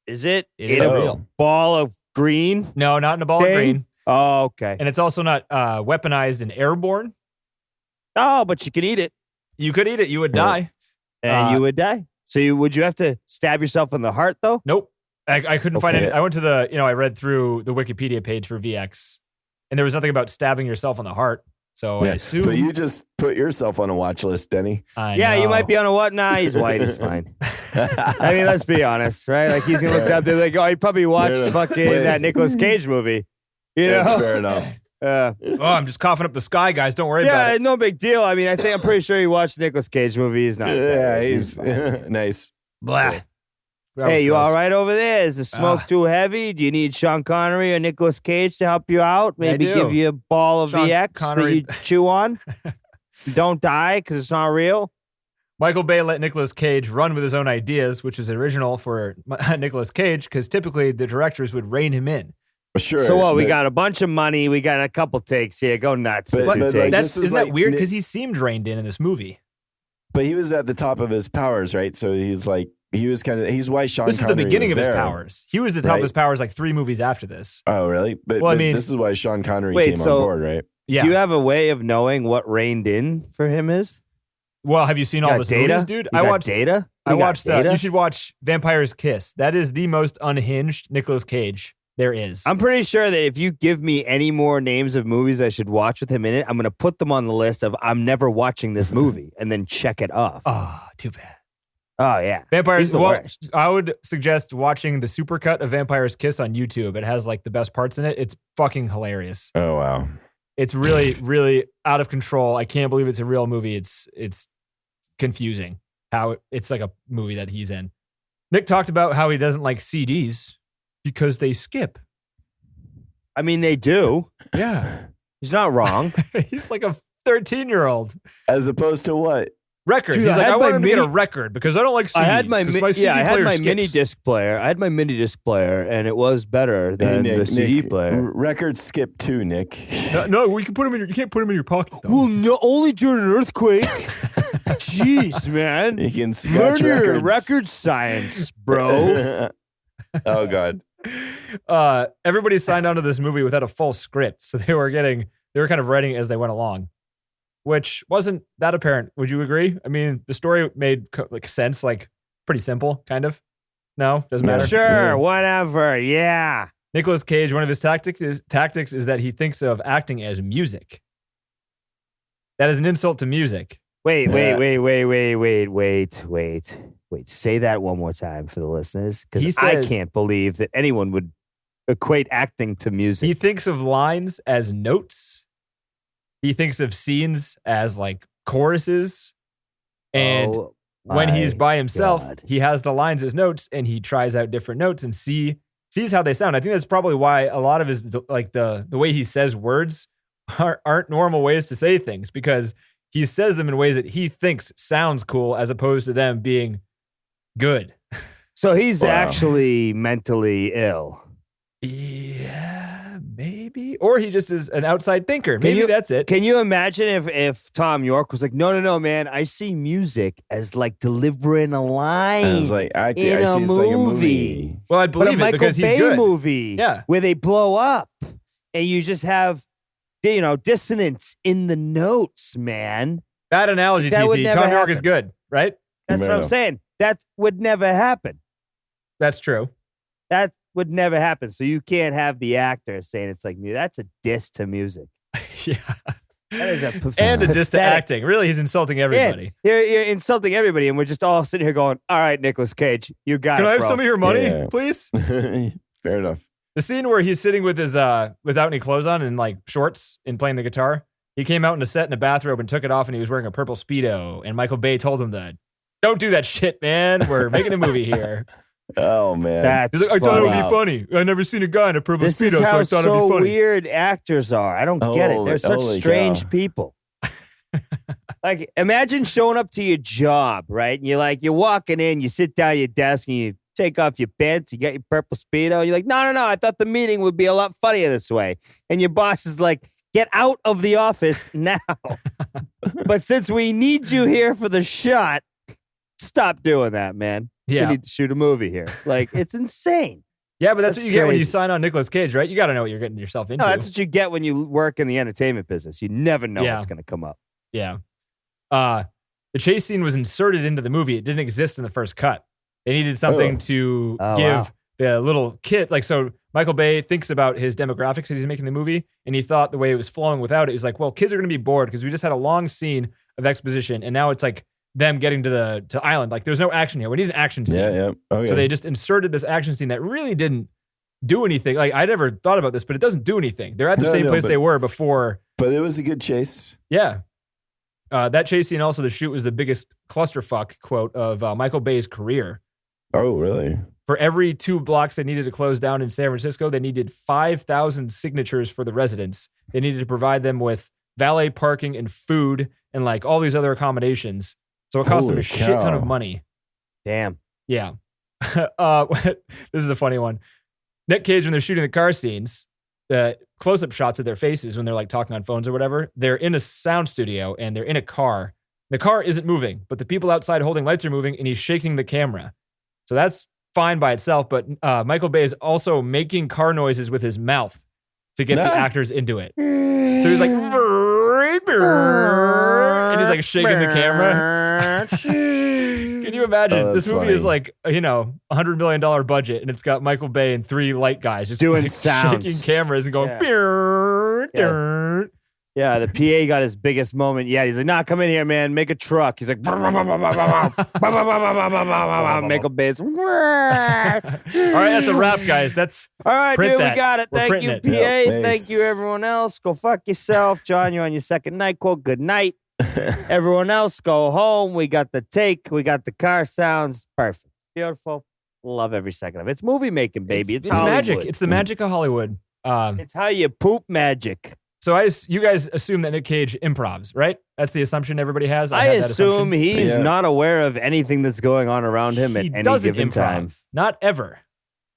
Is it? It in is a real. ball of green? No, not in a ball of Thing? green. Oh, okay. And it's also not weaponized and airborne. Oh, but you can eat it. You could eat it. You would die. And you would die. So would you have to stab yourself in the heart, though? Nope. I couldn't find Okay. any. I went to I read through the Wikipedia page for VX, and there was nothing about stabbing yourself in the heart. So I Yeah, assume. but you just put yourself on a watch list, Denny. Yeah, you might be on a what? Nah, he's white. He's fine. I mean, let's be honest, right? Like he's gonna look up there like, oh, he probably watched No. fucking Wait. that Nicolas Cage movie. You That's know? fair enough. Oh, I'm just coughing up the sky, guys. Don't worry about yeah, it. no big deal. I mean, I'm pretty sure he watched the Nicolas Cage movie. He's not. Yeah, he's he's nice. Blah. That was Hey, you gross. all right over there? Is the smoke Ah. too heavy? Do you need Sean Connery or Nicolas Cage to help you out? Maybe do. give you a ball of Sean VX Connery- that you chew on? Don't die because it's not real. Michael Bay let Nicolas Cage run with his own ideas, which was original for Nicolas Cage, because typically the directors would rein him in. Sure. So what? We but- got a bunch of money. We got a couple takes here. Go nuts for But- two but, takes. like, That's, this is isn't that like weird? Ni- Because he seemed reined in this movie. But he was at the top of his powers, right? So he's like, he's why Sean This is the Connery beginning was of his there. powers. He was the top Right. of his powers like 3 movies after this. Oh, really? But, Well, I but mean- this is why Sean Connery Wait, came so- on board, right? Yeah. Do you have a way of knowing what reined in for him is? Well, have you seen You all got his data, movies, dude? You got data. I You got watched. data? You should watch Vampire's Kiss. That is the most unhinged Nicolas Cage There is. I'm pretty sure that if you give me any more names of movies I should watch with him in it, I'm going to put them on the list of I'm never watching this movie and then check it off. Oh, too bad. Oh, yeah. Vampires. He's the worst. I would suggest watching the supercut of Vampire's Kiss on YouTube. It has like the best parts in it. It's fucking hilarious. Oh wow. It's really, really out of control. I can't believe it's a real movie. It's confusing how it's like a movie that he's in. Nick talked about how he doesn't like CDs because they skip. I mean, they do. Yeah. He's not wrong. He's like a 13-year-old. As opposed to what? Records. Dude, He's like, I I had want my him to get a mini- record because I don't like CDs. I had my, 'cause my CD I had player my skips. mini disc player. I had my mini disc player, and it was better than the CD player. Records skip too, Nick. No, we can put them in. You can't put them in your pocket though. Well, no, only during an earthquake. Jeez, man. You can Learn scratch your records. record science, bro. Oh God. Everybody signed on to this movie without a full script, so they were kind of writing it as they went along, which wasn't that apparent. Would you agree? I mean, the story made like sense, like pretty simple, kind of. No, doesn't matter. Sure, whatever. Yeah. Nicolas Cage, one of his tactics is that he thinks of acting as music. That is an insult to music. Wait. Say that one more time for the listeners, He because I says- can't believe that anyone would equate acting to music. He thinks of lines as notes. He thinks of scenes as like choruses. And when he's by himself, God. he has the lines as notes and he tries out different notes and sees how they sound. I think that's probably why a lot of his, like the way he says words aren't normal ways to say things, because he says them in ways that he thinks sounds cool as opposed to them being good. So he's Wow. actually mentally ill. Yeah, maybe. Or he just is an outside thinker. Maybe that's it. Can you imagine if Tom York was like, no, man, I see music as like delivering a line I was like, acting. in I see a it's like a movie. movie. Well, I'd But a believe it Michael because he's Bay good. movie Yeah. where they blow up and you just have, dissonance in the notes, man. Bad analogy, That would TC. never Tom York is happen. good, right? That's what I'm No. saying. That would never happen. That's true. That would never happen. So you can't have the actor saying it's like music. That's a diss to music. Yeah. That is a And a diss to pathetic- acting. Really, he's insulting everybody. Yeah, you're insulting everybody, and we're just all sitting here going, "All right, Nicolas Cage, you got Can it, I have bro." some of your money, Yeah. please? Fair enough. The scene where he's sitting with his without any clothes on and like shorts and playing the guitar. He came out in a set in a bathrobe and took it off, and he was wearing a purple Speedo. And Michael Bay told him that, "Don't do that shit, man. We're making a movie here." Oh man. That's He's like, "I thought it would funny. be funny. I never seen a guy in a purple This Speedo, is so how I thought so it'd be funny." weird actors are. I don't get it. They're such Holy strange cow. people. Like, imagine showing up to your job, right? And you're walking in, you sit down at your desk, and you take off your pants, you got your purple Speedo, and you're like, no, I thought the meeting would be a lot funnier this way. And your boss is like, get out of the office now. But since we need you here for the shot, stop doing that, man. Yeah. We need to shoot a movie here. Like, it's insane. Yeah, but that's That's what you get when you crazy. sign on Nicolas Cage, right? You got to know what you're getting yourself into. No, that's what you get when you work in the entertainment business. You never know Yeah. what's going to come up. Yeah. The chase scene was inserted into the movie. It didn't exist in the first cut. They needed something to Oh, give wow. the little kid, like, so Michael Bay thinks about his demographics as he's making the movie, and he thought the way it was flowing without it, he's like, well, kids are going to be bored because we just had a long scene of exposition, and now it's like them getting to island. Like, there's no action here. We need an action scene. Yeah. Okay. So they just inserted this action scene that really didn't do anything. Like, I never thought about this, but it doesn't do anything. They're at the same place but- they were before. But it was a good chase. Yeah. That chase scene, also the shoot, was the biggest clusterfuck, quote, of Michael Bay's career. Oh, really? For every 2 blocks they needed to close down in San Francisco, they needed 5,000 signatures for the residents. They needed to provide them with valet parking and food and like all these other accommodations. So it cost them a Holy shit ton of cow. money. Damn. Yeah. This is a funny one. Nick Cage, when they're shooting the car scenes, the close-up shots of their faces when they're like talking on phones or whatever, they're in a sound studio and they're in a car. The car isn't moving, but the people outside holding lights are moving, and he's shaking the camera. So that's fine by itself, but Michael Bay is also making car noises with his mouth to get the actors into it. So he's like, and he's like shaking the camera. Can you you imagine? Oh, This that's movie is funny. like, $100 million budget, and it's got Michael Bay and 3 light guys just Doing like, sounds. shaking cameras and going, Yeah. "Beer, Yeah. dur." Yeah, the PA got his biggest moment yet. He's like, nah, come in here, man. Make a truck. He's like, make a bass. All right, All right, that's a wrap, guys. That's dude, Print we that. got it. We're Thank printing you, it. PA. Yep, nice. Thank you, everyone else. Go fuck yourself. John, you're on your second night quote. Good night. Everyone else, go home. We got the take. We got the car sounds. Perfect. Beautiful. Love every second of it. It's movie making, baby. It's magic. Hollywood. It's the magic of Hollywood. It's how you poop magic. So you guys assume that Nick Cage improvs, right? That's the assumption everybody has. I had that assume assumption. he's Yeah. not aware of anything that's going on around him He at any doesn't given improv. time. Not ever.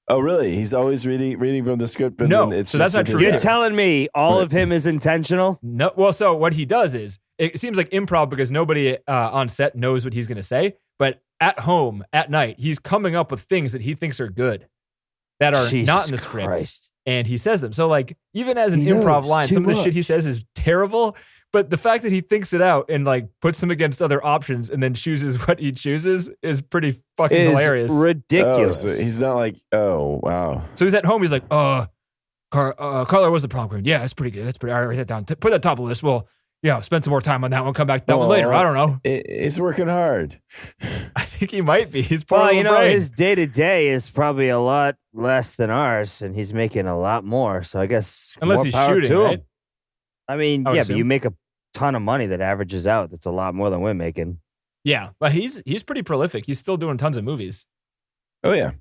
Oh, really? He's always reading from the script, but No, then it's so that's just not with true his You're either. act. telling me all of him is intentional? No. Well, so what he does is it seems like improv because nobody on set knows what he's going to say. But at home at night, he's coming up with things that he thinks are good that are Jesus not in the script, Christ. and he says them. So like even as an He improv knows line, too some of the shit much. he says is terrible. But the fact that he thinks it out and like puts them against other options and then chooses what he chooses is pretty fucking Is hilarious. Oh, ridiculous. so he's not like, oh, wow. So he's at home. He's like, Carla was the prom queen. Yeah, that's pretty good. That's pretty. All right, write that down. Put that top of the list. Well, spend some more time on that one. Come back to that one Oh. later. I don't know. He's working hard. I think he might be. He's poor Well, little brain. his day to day is probably a lot less than ours, and he's making a lot more. So I guess Unless more he's power shooting, to him. right? I mean, I would yeah, assume. but you make a ton of money that averages out. That's a lot more than we're making. Yeah, but he's pretty prolific. He's still doing tons of movies. Oh, yeah.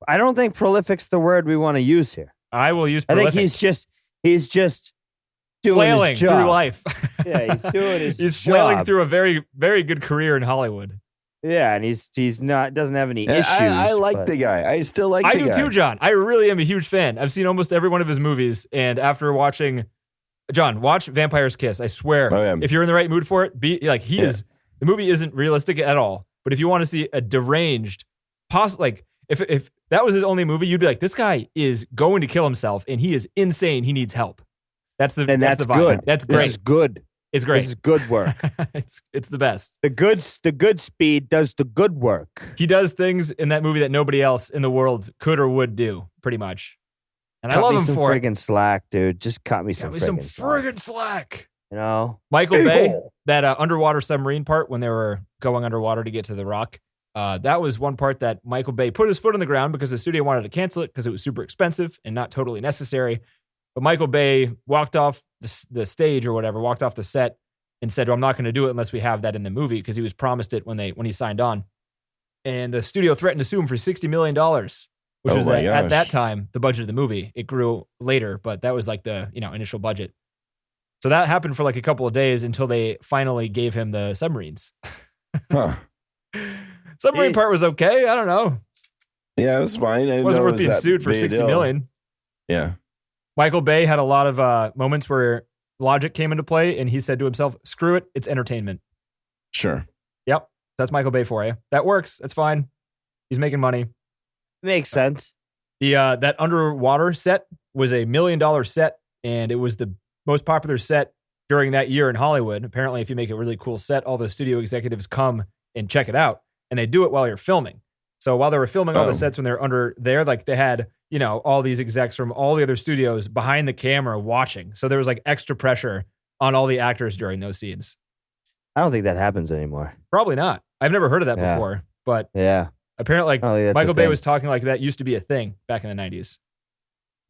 I don't think prolific's the word we want to use here. I will use I prolific. think he's just doing flailing his job. through life. Yeah, he's doing his He's flailing job. through a very, very good career in Hollywood. Yeah, and he's not doesn't have any And issues. I like but- the guy. I still like I the do guy. too, John. I really am a huge fan. I've seen almost every one of his movies, and after watching, John, watch Vampire's Kiss. I swear, Oh, yeah. if you're in the right mood for it, be like he Yeah. is. The movie isn't realistic at all, but if you want to see a deranged, like if that was his only movie, you'd be like, this guy is going to kill himself, and he is insane. He needs help. That's the And that's the vibe. good. That's This great. is good. It's great. This is good work. it's the best. the good speed does the good work. He does things in that movie that nobody else in the world could or would do, pretty much. And I Cut love me him some for it. friggin' slack, dude. Just cut me some Got me some friggin' slack. friggin' slack. You know, Michael Bay, that underwater submarine part when they were going underwater to get to the rock. That was one part that Michael Bay put his foot on the ground because the studio wanted to cancel it because it was super expensive and not totally necessary. But Michael Bay walked off the stage or whatever, walked off the set and said, well, I'm not going to do it unless we have that in the movie because he was promised it when he signed on. And the studio threatened to sue him for $60 million, which Oh was my at that gosh. time the budget of the movie. It grew later, but that was like the initial budget. So that happened for like a couple of days until they finally gave him the submarines. Huh. Submarine Jeez. part was okay. I don't know. Yeah, it was fine. I didn't It wasn't know worth it was being that sued for big a $60 deal. million. Yeah. Michael Bay had a lot of moments where logic came into play, and he said to himself, "Screw it, it's entertainment." Sure. Yep, that's Michael Bay for you. That works. That's fine. He's making money. makes sense. The that underwater set was $1 million set, and it was the most popular set during that year in Hollywood. Apparently, if you make a really cool set, all the studio executives come and check it out, and they do it while you're filming. So while they were filming all Oh. the sets when they're under there, like they had, all these execs from all the other studios behind the camera watching. So there was like extra pressure on all the actors during those scenes. I don't think that happens anymore. Probably not. I've never heard of that Yeah. before, but Yeah. apparently, like I don't think that's Michael a Bay thing. was talking like that used to be a thing back in the 90s.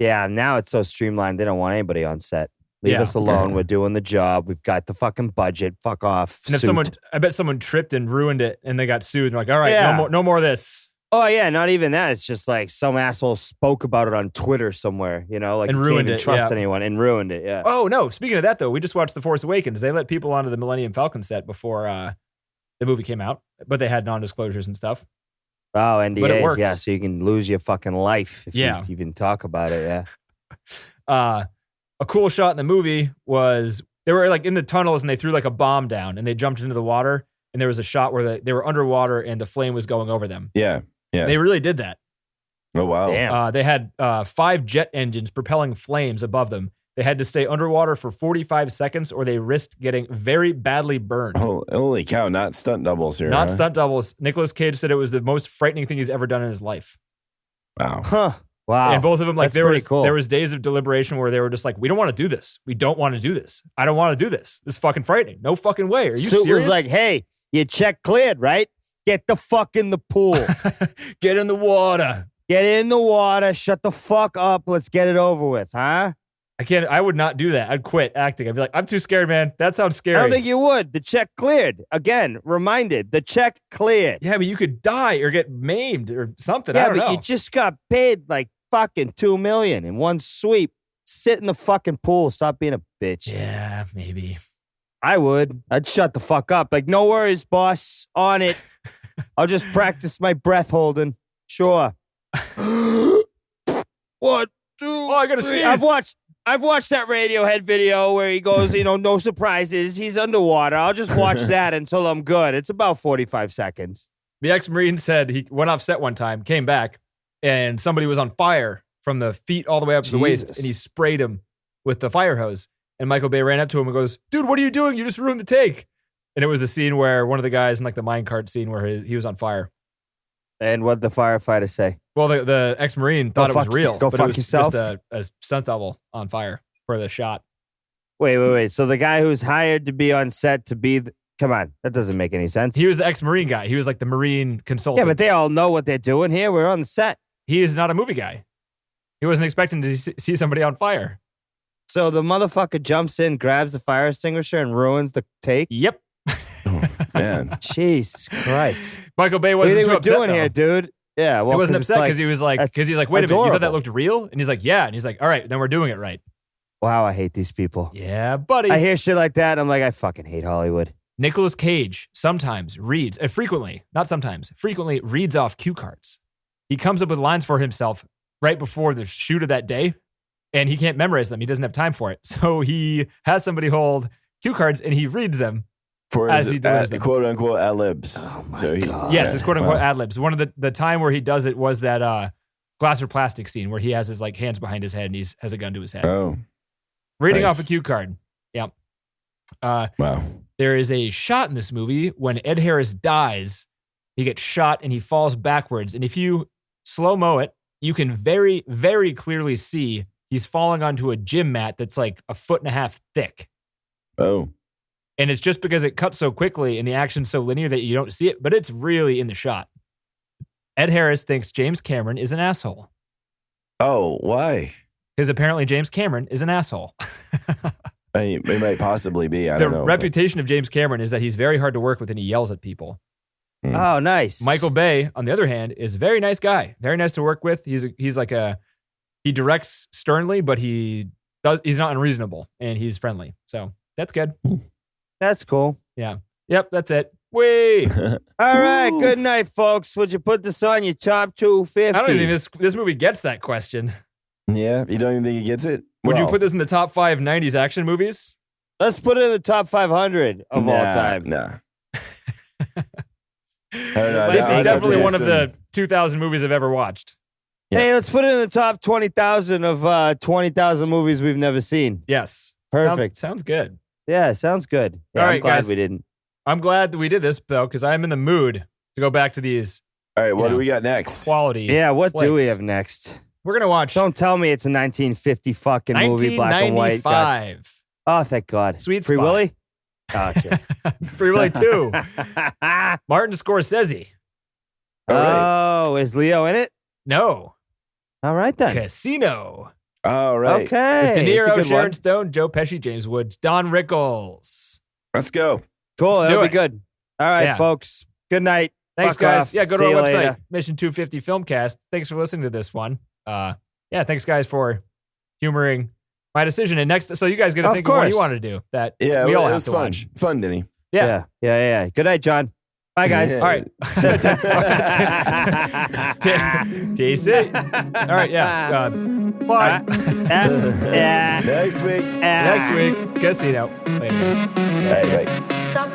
Yeah, now it's so streamlined. They don't want anybody on set. Leave Yeah. us alone. Yeah. We're doing the job. We've got the fucking budget. Fuck off. And if suit. I bet someone tripped and ruined it, and they got sued. And they're like, all right, Yeah. no more of this, Oh yeah, not even that. It's just like some asshole spoke about it on Twitter somewhere. Like And you can't ruined even it, trust yeah. anyone and ruined it. Yeah. Oh no! Speaking of that, though, we just watched The Force Awakens. They let people onto the Millennium Falcon set before the movie came out, but they had non-disclosures and stuff. Oh, NDAs. works. Yeah, so you can lose your fucking life if Yeah. you even talk about it. Yeah. A cool shot in the movie was they were like in the tunnels and they threw like a bomb down and they jumped into the water, and there was a shot where they were underwater and the flame was going over them. Yeah. Yeah. They really did that. Oh, wow. Damn. They had 5 jet engines propelling flames above them They had to stay underwater for 45 seconds or they risked getting very badly burned. Oh, holy cow, not stunt doubles here. Not huh? stunt doubles. Nicolas Cage said it was the most frightening thing he's ever done in his life. Wow. Huh. Wow. And both of them, like, That's pretty cool. there was days of deliberation where they were just like, we don't want to do this. We don't want to do this. I don't want to do this. This is fucking frightening. No fucking way. Are you Suit serious? was like, hey, your check cleared, right? Get the fuck in the pool. Get in the water. Get in the water. Shut the fuck up. Let's get it over with, huh? I would not do that. I'd quit acting. I'd be like, I'm too scared, man. That sounds scary. I don't think you would. The check cleared. Again, reminded, the check cleared. Yeah, but you could die or get maimed or something. I Yeah, don't but know. you just got paid like fucking $2 million in one sweep. Sit in the fucking pool. Stop being a bitch. Yeah, maybe. I would. I'd shut the fuck up. Like, no worries, boss. On it. I'll just practice my breath holding. Sure. 1, 2. Oh, I gotta three. sneeze. I've watched that Radiohead video where he goes, no surprises. He's underwater. I'll just watch that until I'm good. It's about 45 seconds. The ex-Marine said he went off set one time, came back, and somebody was on fire from the feet all the way up to the waist, Jesus. and he sprayed him with the fire hose. And Michael Bay ran up to him and goes, dude, what are you doing? You just ruined the take. And it was the scene where one of the guys in like the minecart scene where he was on fire. And what'd the firefighter say? Well, the ex-Marine thought it was fuck- real. go but fuck it was yourself. just a stunt double on fire for the shot. Wait. So the guy who's hired to be on set to be come on, that doesn't make any sense. He was the ex-Marine guy. He was like the Marine consultant. Yeah, but they all know what they're doing here. We're on set. He is not a movie guy. He wasn't expecting to see somebody on fire. So the motherfucker jumps in, grabs the fire extinguisher, and ruins the take. Yep. Man. Jesus Christ! Michael Bay What do you wasn't think too we're upset, doing though. here, dude? Yeah, well, He wasn't 'cause it's upset because he was like, that's wait a minute, you thought that adorable. looked real? And he's like, yeah. And he's like, all right, then we're doing it right. Wow, I hate these people. Yeah, buddy. I hear shit like that, and I'm like, I fucking hate Hollywood. Nicolas Cage sometimes reads, frequently reads off cue cards. He comes up with lines for himself right before the shoot of that day, and he can't memorize them. He doesn't have time for it. So he has somebody hold cue cards, and he reads them. For As his he delivers them. quote unquote ad libs. Oh my God. Yes, it's quote unquote Wow. ad libs. One of the time where he does it was that glass or plastic scene where he has his like hands behind his head and he has a gun to his head. Oh, Reading nice. off a cue card. Yep. wow. There is a shot in this movie when Ed Harris dies. He gets shot and he falls backwards. And if you slow-mo it, you can very, very clearly see he's falling onto a gym mat that's like 1.5 feet thick. Oh, And it's just because it cuts so quickly and the action's so linear that you don't see it, but it's really in the shot. Ed Harris thinks James Cameron is an asshole oh, why? because apparently James Cameron is an asshole. I mean, it might possibly be. I The don't know. reputation of James Cameron is that he's very hard to work with and he yells at people. Oh, nice. Michael Bay, on the other hand, is a very nice guy, very nice to work with. He directs sternly, but he's not unreasonable and he's friendly. So that's good. That's cool. Yeah. Yep, that's it. Wait. All right, good night, folks. Would you put this on your top 250? I don't even think this movie gets that question. Yeah, you don't even think he gets it? Would you Well, put this in the top 5 90s action movies? Let's put it in the top 500 of all nah, time. Nah. I don't know. This I'd is have definitely to one of the assume- 2,000 movies I've ever watched. Yeah. Hey, let's put it in the top 20,000 of 20,000 movies we've never seen. Yes. Perfect. Sounds good. Yeah, sounds good. Yeah, All I'm right, glad guys. we didn't. I'm glad that we did this, though, because I'm in the mood to go back to these All right, what Yeah. do we got next? quality. Yeah, what do we flicks. have next? We're going to watch Don't tell me it's a 1950 fucking movie, black and white. God. 1995. Oh, thank God. Sweet Free Spot. Willy? Gotcha. Free Willy 2. Martin Scorsese. All right. Oh, is Leo in it? No. All right then. Casino. All right. Okay. De it's a Niro, good Sharon one. Stone, Joe Pesci, James Woods, Don Rickles. Let's go. Cool. Let's do That'll be it. good. All right, Yeah. folks. Good night. Thanks, Fuck guys. off. Yeah, go to See our you website, later. Mission 250 Filmcast. Thanks for listening to this one. Yeah, thanks, guys, for humoring my decision. And next, so you guys get to Of think of what course. you want to do that Yeah, we all it have was to fun. watch. Fun, Denny. Yeah. Yeah. Good night, John. Bye, guys. Yeah. All right. DC. All right, yeah. Bye. Yeah. Next week. Next week, Casino. Later, guys. All right, bye. Top